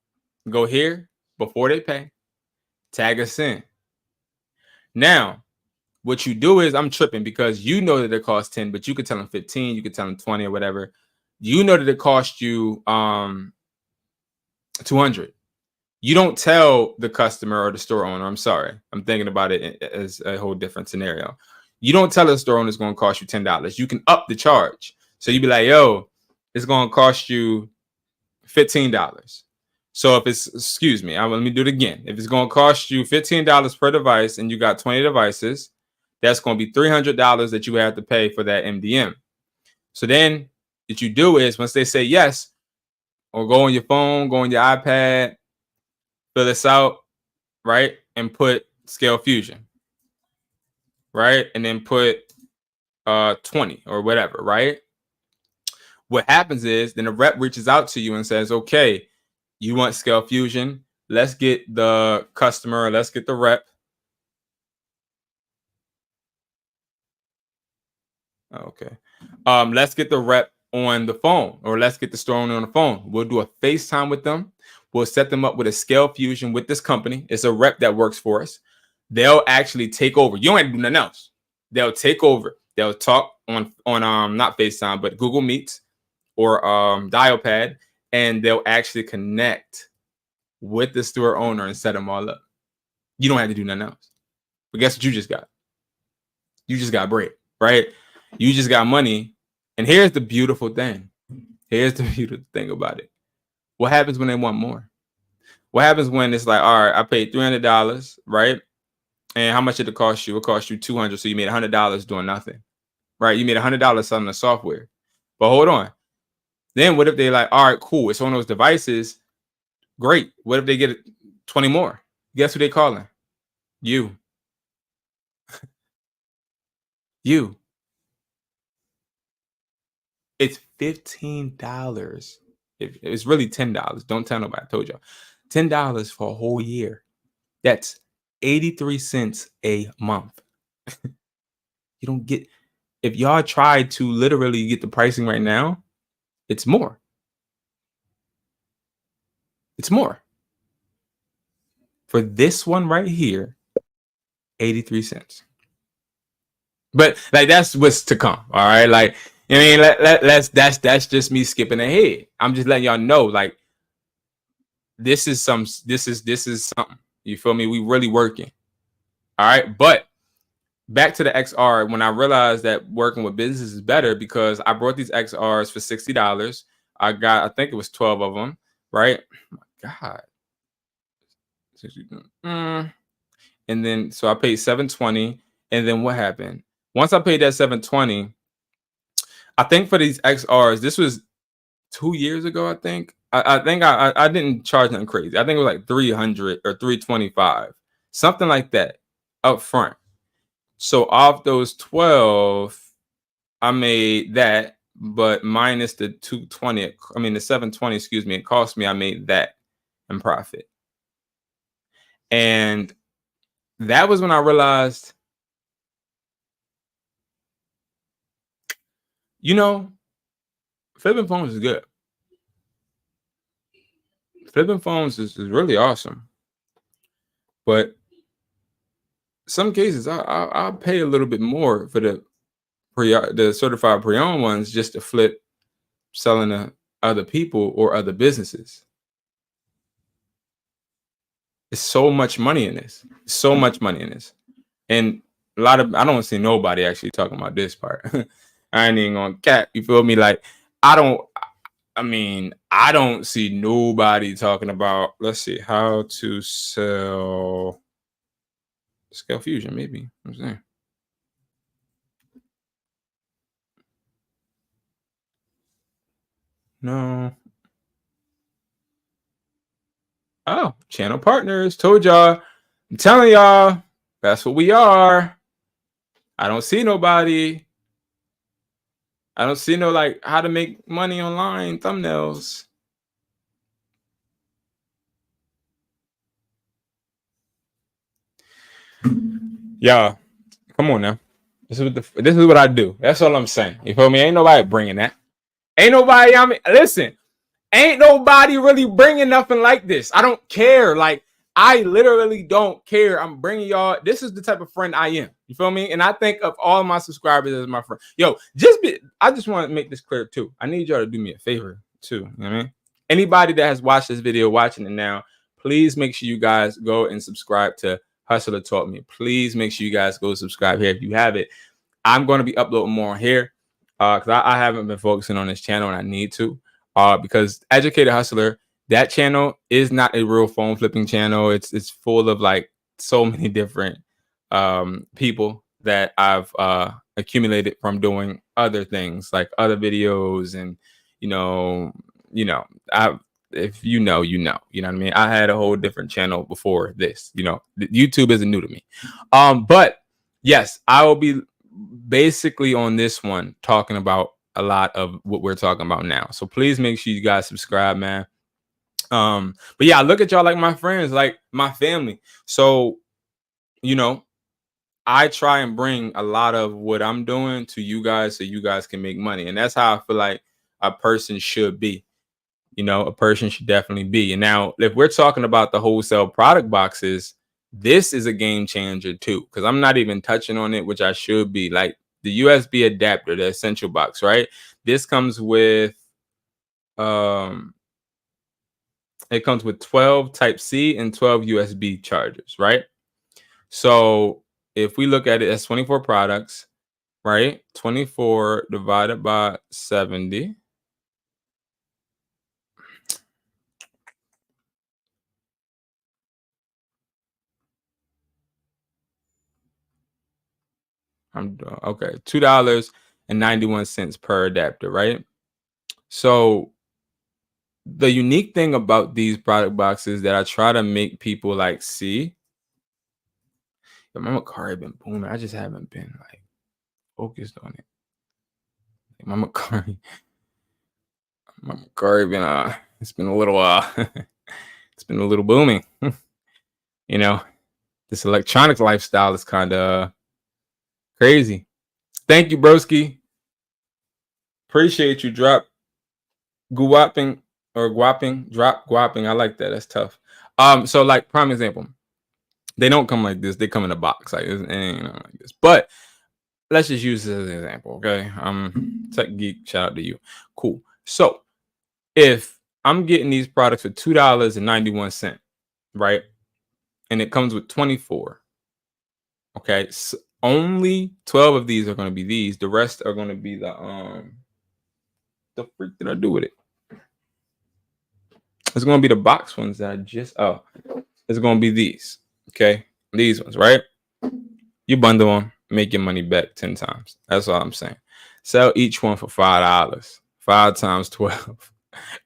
Speaker 1: go here before they pay, tag us in. Now, what you do is, I'm tripping because you know that it costs 10, but you could tell them 15, you could tell them 20 or whatever. You know that it cost you 200. You don't tell the customer or the store owner. I'm sorry, I'm thinking about it as a whole different scenario. You don't tell the store owner it's going to cost you $10. You can up the charge. So you be like, yo, it's going to cost you $15. So if it's, excuse me, let me do it again. If it's going to cost you $15 per device and you got 20 devices, that's going to be $300 that you have to pay for that MDM. So then what you do is, once they say yes, or go on your phone, go on your iPad, fill this out, right? And put Scale Fusion, right? And then put 20 or whatever, right? What happens is then the rep reaches out to you and says, okay, you want Scale Fusion. Let's get the customer, let's get the rep. Okay. Let's get the rep on the phone, or let's get the store owner on the phone. We'll do a FaceTime with them. We'll set them up with a Scale Fusion with this company. It's a rep that works for us. They'll actually take over. You don't have to do nothing else. They'll take over. They'll talk on not FaceTime, but Google Meets or Dialpad, and they'll actually connect with the store owner and set them all up. You don't have to do nothing else. But guess what you just got? You just got bread, right? You just got money. And here's the beautiful thing. Here's the beautiful thing about it. What happens when they want more? What happens when it's like, all right, I paid $300, right? And how much did it cost you? It cost you $200. So you made $100 doing nothing, right? You made $100 selling the software. But hold on. Then what if they like, all right, cool, it's on those devices. Great. What if they get 20 more? Guess who they calling? You. You. It's $15. It's really $10. Don't tell nobody. I told y'all. $10 for a whole year. That's 83 cents a month. You don't get, if y'all try to literally get the pricing right now, it's more. It's more. For this one right here, 83 cents. But like, that's what's to come. All right. Like, I mean, that's just me skipping ahead. I'm just letting y'all know, like, this is something. You feel me? We really working. All right. But back to the XR, when I realized that working with business is better, because I brought these XRs for $60. I think it was 12 of them, right? Oh my God. And then, so I paid $720. And then what happened? Once I paid that $720, I think for these XRs, this was 2 years ago, I think. I think I didn't charge nothing crazy. I think it was like $300 or $325, something like that up front. So off those 12, I made that, but minus the 220, I mean the 720, excuse me, it cost me, I made that in profit. And that was when I realized, you know, flipping phones is good. Flipping phones is really awesome. But some cases I'll pay a little bit more for the certified pre-owned ones just to flip selling to other people or other businesses. It's so much money in this. So much money in this. And I don't see nobody actually talking about this part. I ain't even gonna cap. You feel me? Like I don't see nobody talking about, let's see, how to sell Scale Fusion, maybe. I'm saying. No. Oh, channel partners. Told y'all. I'm telling y'all, that's what we are. I don't see nobody. I don't see no like how to make money online thumbnails. Y'all, come on now. This is what I do. That's all I'm saying. You feel me? Ain't nobody bringing that. Ain't nobody. Listen. Ain't nobody really bringing nothing like this. I don't care. Like, I literally don't care. I'm bringing y'all. This is the type of friend I am. You feel me? And I think of all my subscribers as my friend. Yo, I just want to make this clear too. I need y'all to do me a favor too. You know what I mean? Anybody that has watched this video, watching it now, please make sure you guys go and subscribe to Hustler Taught Me. Please make sure you guys go subscribe here if you have it. I'm going to be uploading more on here because I haven't been focusing on this channel and I need to. Because Educated Hustler, that channel is not a real phone flipping channel. It's full of like so many different people that I've accumulated from doing other things like other videos, and if you know what I mean. I had a whole different channel before this. YouTube isn't new to me. But yes, I will be basically on this one talking about a lot of what we're talking about now. So please make sure you guys subscribe, man. But yeah, I look at y'all like my friends, like my family. So, I try and bring a lot of what I'm doing to you guys so you guys can make money. And that's how I feel like a person should be. A person should definitely be. And now, if we're talking about the wholesale product boxes, this is a game changer too, because I'm not even touching on it, which I should be. Like the USB adapter, the essential box, right? This comes with it comes with 12 Type-C and 12 USB chargers, right? So if we look at it as 24 products, right? 24 divided by 70. Okay, $2.91 per adapter, right? So the unique thing about these product boxes that I try to make people like see, my MERCARI been booming. I just haven't been like focused on it. My MERCARI been it's been a little it's been a little booming. This electronics lifestyle is kind of crazy. Thank you, broski. Appreciate you. Drop guapping or guapping. Drop guapping. I like that. That's tough. So like prime example, they don't come like this. They come in a box like this, like this. But let's just use this as an example, okay? Tech Geek, shout out to you. Cool. So if I'm getting these products for $2.91, right? And it comes with 24. Okay, so only 12 of these are going to be these. The rest are going to be the freak did I do with it? It's going to be the box ones that I just it's going to be these. Okay, these ones, right? You bundle them, make your money back 10 times. That's all I'm saying. Sell each one for $5. 5 times 12.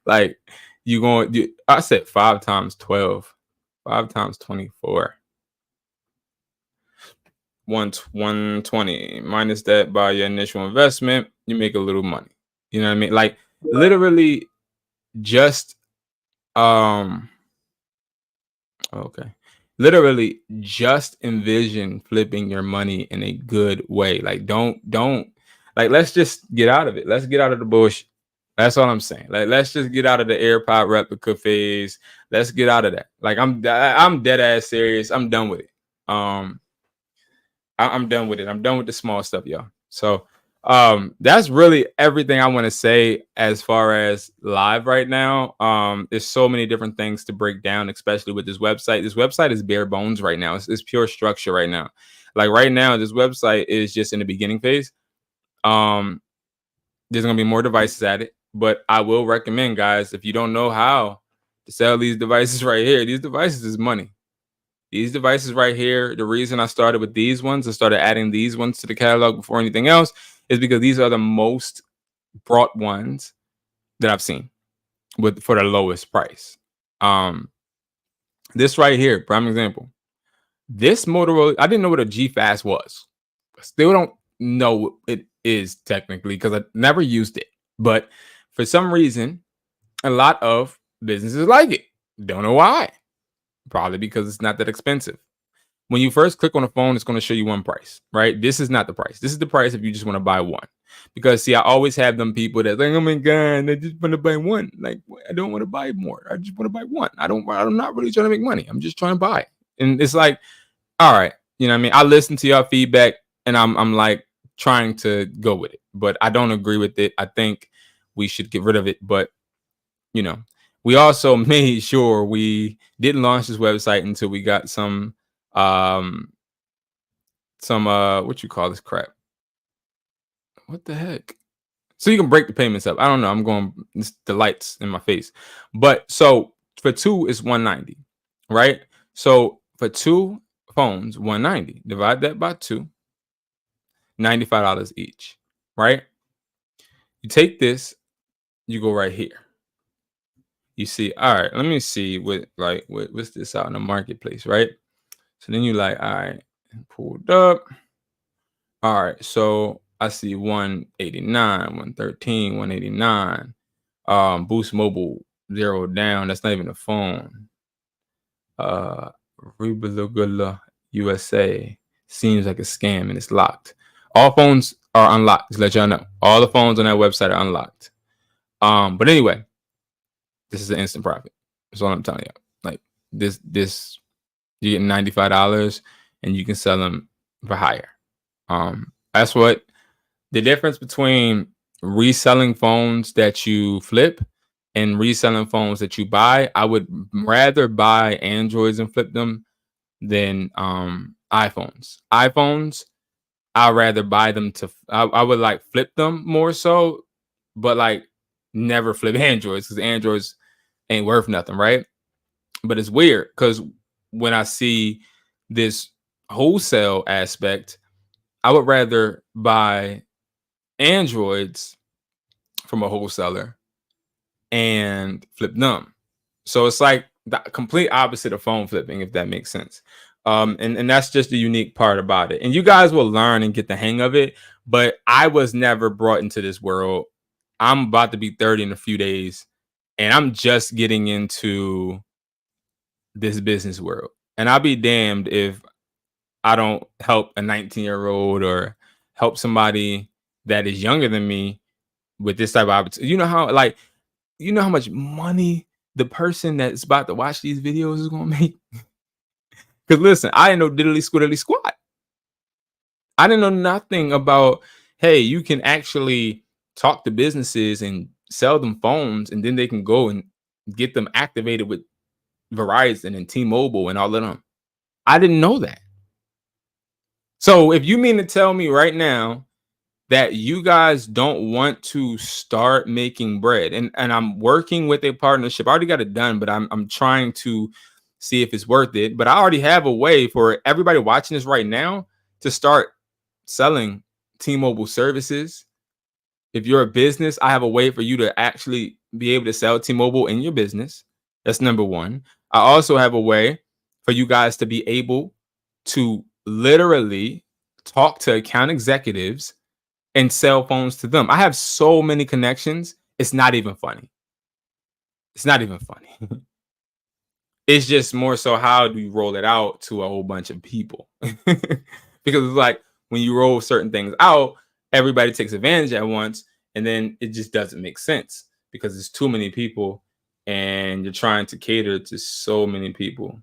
Speaker 1: Like I said 5 times 12. 5 times 24. 120 minus that by your initial investment, you make a little money. You know what I mean? Like literally just literally just envision flipping your money in a good way. Like don't like, let's just get out of it. Let's get out of the bullshit. That's all I'm saying. Like, let's just get out of the AirPod replica phase. Let's get out of that. Like, I'm dead ass serious. I'm done with it. I'm done with it. I'm done with the small stuff, y'all. So that's really everything I want to say as far as live right now. There's so many different things to break down, especially with this website. This website is bare bones right now. It's pure structure right now. Like right now, this website is just in the beginning phase. There's gonna be more devices added, but I will recommend, guys, if you don't know how to sell these devices right here, these devices is money. These devices right here, the reason I started with these ones, I started adding these ones to the catalog before anything else, is because these are the most brought ones that I've seen for the lowest price. This right here, prime example. This Motorola, I didn't know what a G-Fast was. I still don't know what it is technically because I never used it. But for some reason, a lot of businesses like it. Don't know why. Probably because it's not that expensive. When you first click on a phone, it's going to show you one price, right? This is not the price. This is the price if you just want to buy one. Because see, I always have them people that like, oh my god, I just want to buy one. Like, I don't want to buy more. I just want to buy one. I'm not really trying to make money. I'm just trying to buy. And it's like, all right, you know what I mean? I listen to your feedback and I'm like trying to go with it, but I don't agree with it. I think we should get rid of it. But you know, we also made sure we didn't launch this website until we got some what you call this crap? What the heck? So you can break the payments up. I don't know. I'm going, it's the lights in my face. But so for two is 190, right? So for two phones, 190. Divide that by two, $95 each, right? You take this, you go right here. You see, all right, let me see what's this out in the marketplace, right? So then you like, all right, pulled up. All right, so I see 189, 113, 189. Boost Mobile, zero down. That's not even a phone. RREPLICAS USA seems like a scam and it's locked. All phones are unlocked, to let y'all know. All the phones on that website are unlocked. But anyway, this is an instant profit. That's all I'm telling you. Like this, you get $95 and you can sell them for higher. That's what the difference between reselling phones that you flip and reselling phones that you buy. I would rather buy Androids and flip them than iPhones. iPhones, I'd rather buy them I would like flip them more so, but like never flip Androids because Androids ain't worth nothing, right? But it's weird because when I see this wholesale aspect, I would rather buy Androids from a wholesaler and flip them. So it's like the complete opposite of phone flipping, if that makes sense. And that's just the unique part about it. And you guys will learn and get the hang of it. But I was never brought into this world. I'm about to be 30 in a few days, and I'm just getting into this business world. And I'll be damned if I don't help a 19-year-old or help somebody that is younger than me with this type of opportunity. You know how much money the person that's about to watch these videos is gonna make? Because listen, I didn't know diddly squiddly squat. I didn't know nothing about, hey, you can actually talk to businesses and sell them phones, and then they can go and get them activated with Verizon and T-Mobile and all of them. I didn't know that. So if you mean to tell me right now that you guys don't want to start making bread, and I'm working with a partnership, I already got it done, but I'm trying to see if it's worth it. But I already have a way for everybody watching this right now to start selling T-Mobile services. If you're a business, I have a way for you to actually be able to sell T-Mobile in your business. That's number one. I also have a way for you guys to be able to literally talk to account executives and sell phones to them. I have so many connections. It's not even funny. It's not even funny. It's just more so how do you roll it out to a whole bunch of people? Because it's like when you roll certain things out, everybody takes advantage at once, and then it just doesn't make sense because there's too many people and you're trying to cater to so many people.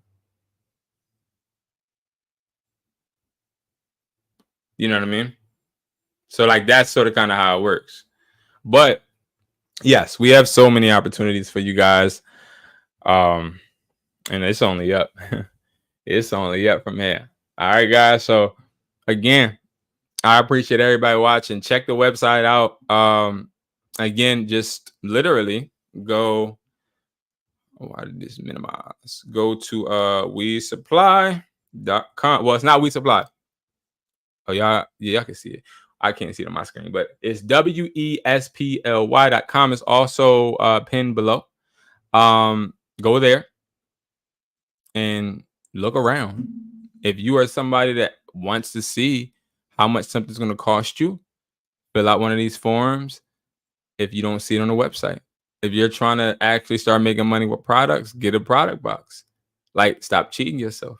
Speaker 1: You know what I mean? So like that's sort of kind of how it works. But yes, we have so many opportunities for you guys. And it's only up. It's only up from here. All right, guys. So again, I appreciate everybody watching. Check the website out. Again, just literally go. Oh, why did this minimize? Go to WeSupply.com. Well, it's not WeSupply. Oh, y'all can see it. I can't see it on my screen, but it's WESPLY.com. It's also pinned below. Go there and look around. If you are somebody that wants to see how much something's going to cost you, fill out one of these forms. If you don't see it on the website, if you're trying to actually start making money with products, get a product box. Like, stop cheating yourself.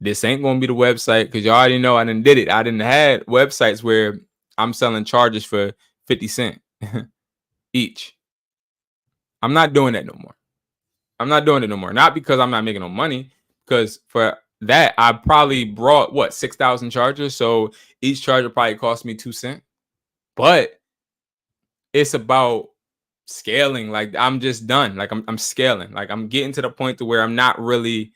Speaker 1: This ain't going to be the website, because you already know I done did it. I didn't had websites where I'm selling charges for 50 cents each. I'm not doing that no more. I'm not doing it no more. Not because I'm not making no money, because for that, I probably brought, what, 6,000 chargers. So each charger probably cost me 2 cents. But it's about scaling. Like, I'm just done. Like, I'm scaling. Like, I'm getting to the point to where I'm not really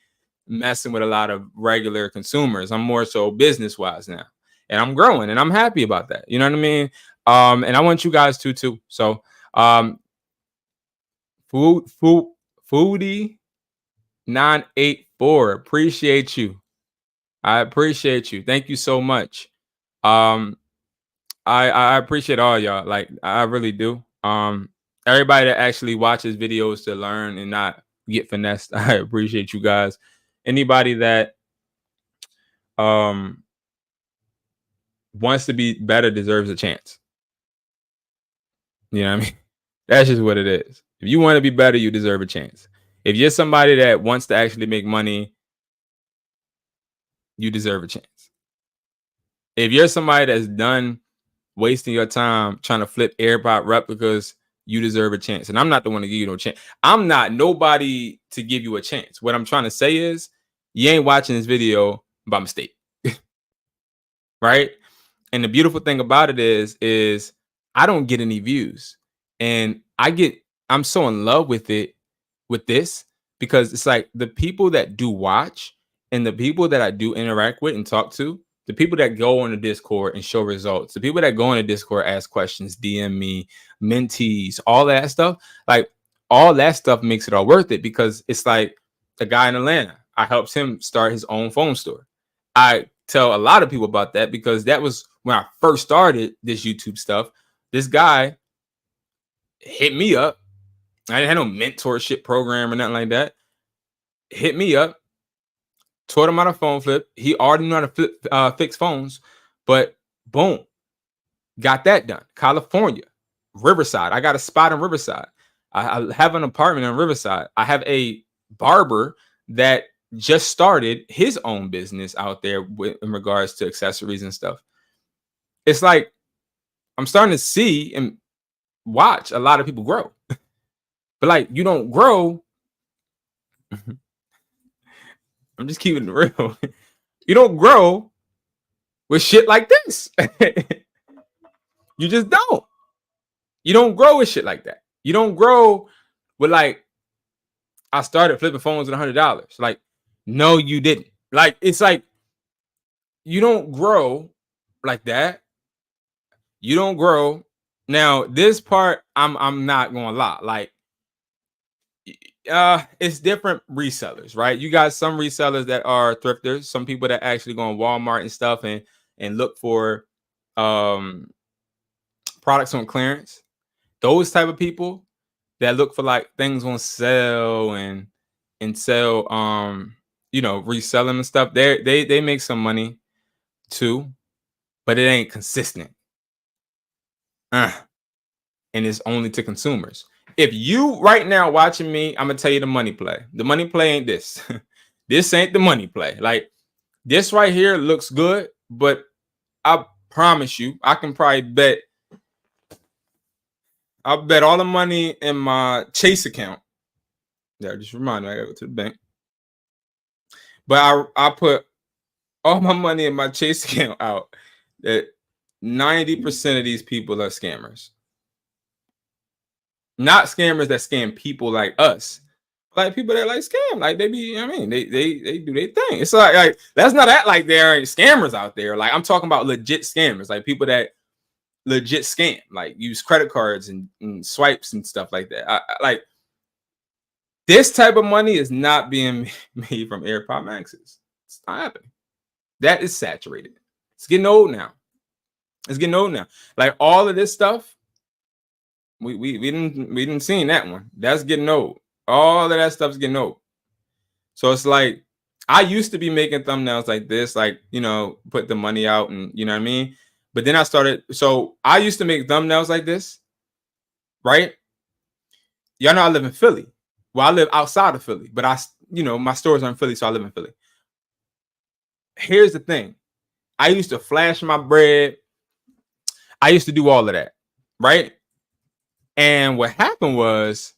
Speaker 1: messing with a lot of regular consumers. I'm more so business wise now, and I'm growing, and I'm happy about that. You know what I mean? And I want you guys to too. So, foodie 984, appreciate you. I appreciate you. Thank you so much. I appreciate all y'all. Like, I really do. Everybody that actually watches videos to learn and not get finessed, I appreciate you guys. Anybody that wants to be better deserves a chance. You know what I mean? That's just what it is. If you want to be better, you deserve a chance. If you're somebody that wants to actually make money, you deserve a chance. If you're somebody that's done wasting your time trying to flip AirPod replicas, you deserve a chance. And I'm not the one to give you no chance. I'm not nobody to give you a chance. What I'm trying to say is, you ain't watching this video by mistake. Right? And the beautiful thing about it is I don't get any views. And I'm so in love with this, because it's like the people that do watch and the people that I do interact with and talk to, the people that go on the Discord and show results, the people that go on the Discord, ask questions, DM me, mentees, all that stuff, like all that stuff makes it all worth it, because it's like the guy in Atlanta, I helped him start his own phone store. I tell a lot of people about that, because that was when I first started this YouTube stuff. This guy hit me up. I didn't have no mentorship program or nothing like that. Hit me up, taught him how to phone flip. He already knew how to fix phones, but boom, got that done. California, Riverside. I got a spot in Riverside. I have an apartment in Riverside. I have a barber that just started his own business out there in regards to accessories and stuff. It's like I'm starting to see and watch a lot of people grow. But like, you don't grow. I'm just keeping it real. You don't grow with shit like this. You just don't. You don't grow with shit like that. You don't grow with, like, I started flipping phones with $100. Like, no, you didn't. Like, it's like you don't grow like that. You don't grow. Now, this part, I'm not gonna lie. Like, it's different resellers, right? You got some resellers that are thrifters, some people that actually go on Walmart and stuff and look for products on clearance. Those type of people that look for like things on sale and sell you know, resell them and stuff, they make some money too, but it ain't consistent. And it's only to consumers. If you right now watching me, I'm gonna tell you the money play. The money play ain't this. This ain't the money play. Like, this right here looks good, but I promise you, I can probably bet. I'll bet all the money in my Chase account. Yeah, just remind me, I gotta go to the bank. But I put all my money in my Chase account out that 90% of these people are scammers. Not scammers that scam people like us, like people that like scam, like they be, I mean, they do their thing. It's like let's not act like there ain't scammers out there. Like I'm talking about legit scammers, like people that legit scam, like use credit cards and swipes and stuff like that. Like this type of money is not being made from AirPod Maxes. It's not happening. That is saturated. It's getting old now. It's getting old now. Like all of this stuff, we didn't seen that one. That's getting old. All of that stuff's getting old. So it's like I used to be making thumbnails like this, like, you know, put the money out and you know what I mean. But then I started. So I used to make thumbnails like this, right? Y'all know I live in Philly. Well, I live outside of Philly, but you know, my stores are in Philly, so I live in Philly. Here's the thing. I used to flash my bread. I used to do all of that, right? And what happened was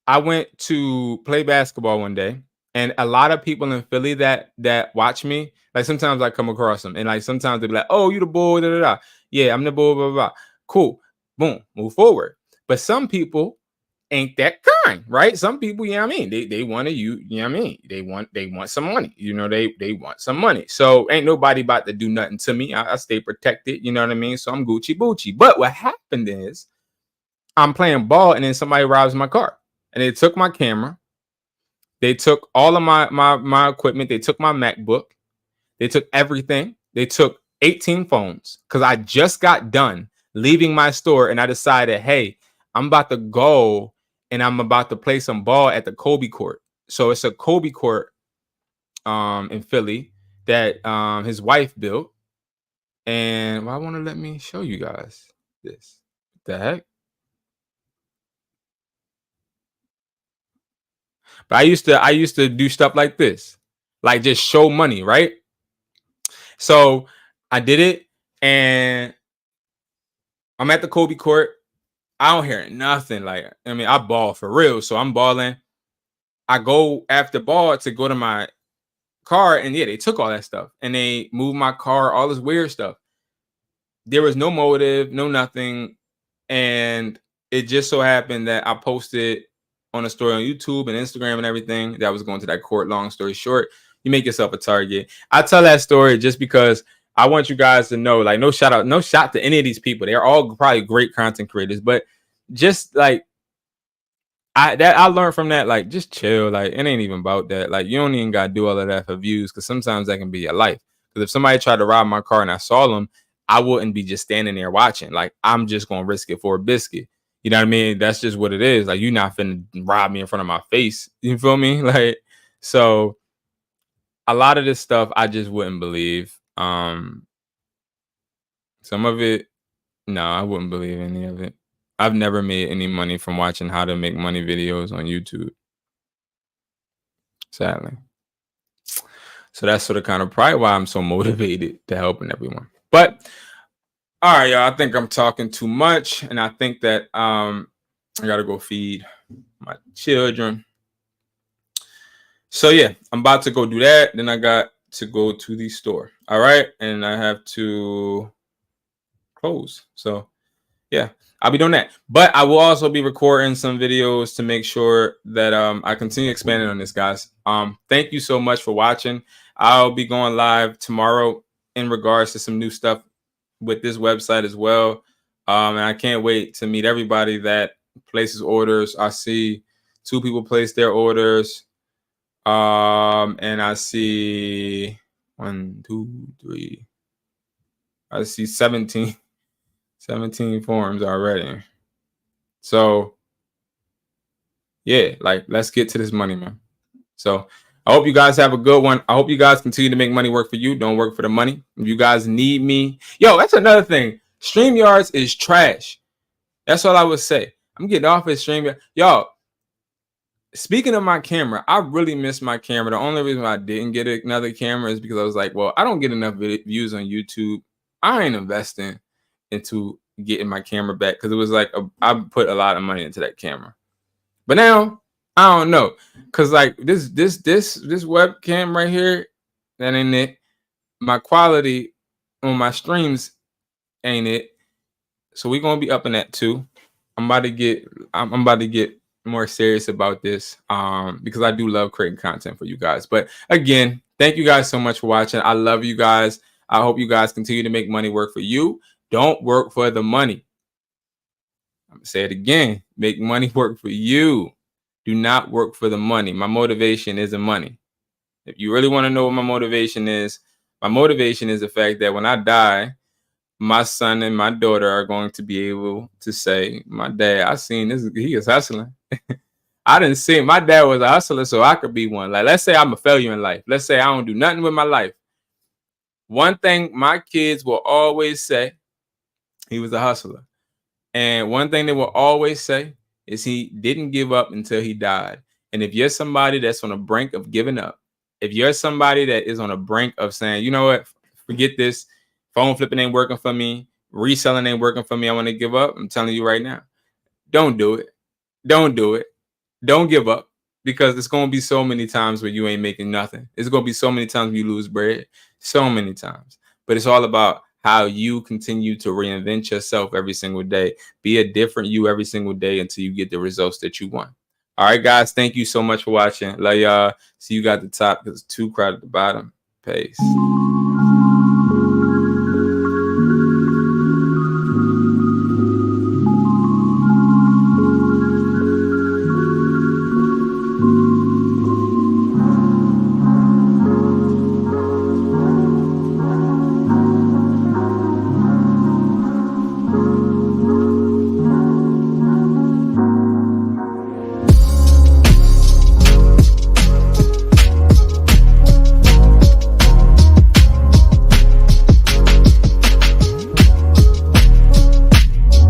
Speaker 1: I went to play basketball one day, and a lot of people in Philly that watch me, like sometimes I come across them, and like sometimes they'll be like, "Oh, you the boy, da da da." Yeah, I'm the boy, blah blah blah. Cool, boom, move forward. But some people ain't that kind, right? Some people, you know what I mean? They want to you know what I mean? They want some money, you know, they want some money. So ain't nobody about to do nothing to me. I stay protected, you know what I mean? So I'm Gucci Boochie. But what happened is I'm playing ball and then somebody robs my car. And they took my camera. They took all of my equipment. They took my MacBook. They took everything. They took 18 phones because I just got done leaving my store and I decided, hey, I'm about to go and I'm about to play some ball at the Kobe Court. So it's a Kobe Court in Philly that his wife built. And why won't it let me show you guys this? What the heck? But I used to do stuff like this, like just show money, right? So I did it, and I'm at the Kobe Court. I don't hear nothing. Like, I mean, I ball for real, so I'm balling. I go after ball to go to my car, and yeah, they took all that stuff, and they moved my car, all this weird stuff. There was no motive, no nothing, and it just so happened that I posted on a story on YouTube and Instagram and everything that was going to that court. Long story short, you make yourself a target. I tell that story just because I want you guys to know, like, no shot to any of these people. They're all probably great content creators, but just like I learned from that, like, just chill. Like, it ain't even about that. Like, you don't even gotta do all of that for views, because sometimes that can be your life. Because if somebody tried to rob my car and I saw them, I wouldn't be just standing there watching. Like, I'm just gonna risk it for a biscuit. You know what I mean? That's just what it is. Like, you're not finna rob me in front of my face. You feel me? Like, so a lot of this stuff I just wouldn't believe. Some of it, no, I wouldn't believe any of it. I've never made any money from watching how to make money videos on YouTube, sadly. So that's sort of kind of probably why I'm so motivated to helping everyone. But all right, y'all, I think I'm talking too much, and I think that I gotta go feed my children. So yeah, I'm about to go do that. Then I got to go to the store. All right, and I have to close. So yeah, I'll be doing that. But I will also be recording some videos to make sure that I continue expanding on this, guys. Thank you so much for watching. I'll be going live tomorrow in regards to some new stuff with this website as well. And I can't wait to meet everybody that places orders. I see 2 people place their orders. And I see 1, 2, 3. I see 17 forms already. So yeah, like, let's get to this money, man. So I hope you guys have a good one. I hope you guys continue to make money work for you. Don't work for the money. If you guys need me, yo, that's another thing. StreamYards is trash. That's all I would say. I'm getting off of StreamYards. Y'all, speaking of my camera, I really miss my camera. The only reason why I didn't get another camera is because I was like, well, I don't get enough views on YouTube. I ain't investing into getting my camera back, because it was like I put a lot of money into that camera. But now I don't know, because like this webcam right here, that ain't it. My quality on my streams ain't it. So we're gonna be upping that too. I'm about to get more serious about this because I do love creating content for you guys. But again, thank you guys so much for watching. I love you guys. I hope you guys continue to make money work for you. Don't work for the money. I'm gonna say it again. Make money work for you. Do not work for the money. My motivation isn't money. If you really want to know what my motivation is the fact that when I die, my son and my daughter are going to be able to say, my dad, I seen this, he is hustling. I didn't see my dad was a hustler, so I could be one. Like, let's say I'm a failure in life. Let's say I don't do nothing with my life. One thing my kids will always say, he was a hustler. And one thing they will always say is he didn't give up until he died. And if you're somebody that's on the brink of giving up, if you're somebody that is on the brink of saying, you know what, forget this, phone flipping ain't working for me, reselling ain't working for me, I want to give up, I'm telling you right now, don't do it. Don't do it. Don't give up, because it's going to be so many times where you ain't making nothing. It's going to be so many times you lose bread, so many times. But it's all about how you continue to reinvent yourself every single day. Be a different you every single day until you get the results that you want. All right, guys, thank you so much for watching. Love y'all. See you guys at the top because it's too crowded at the bottom. Peace.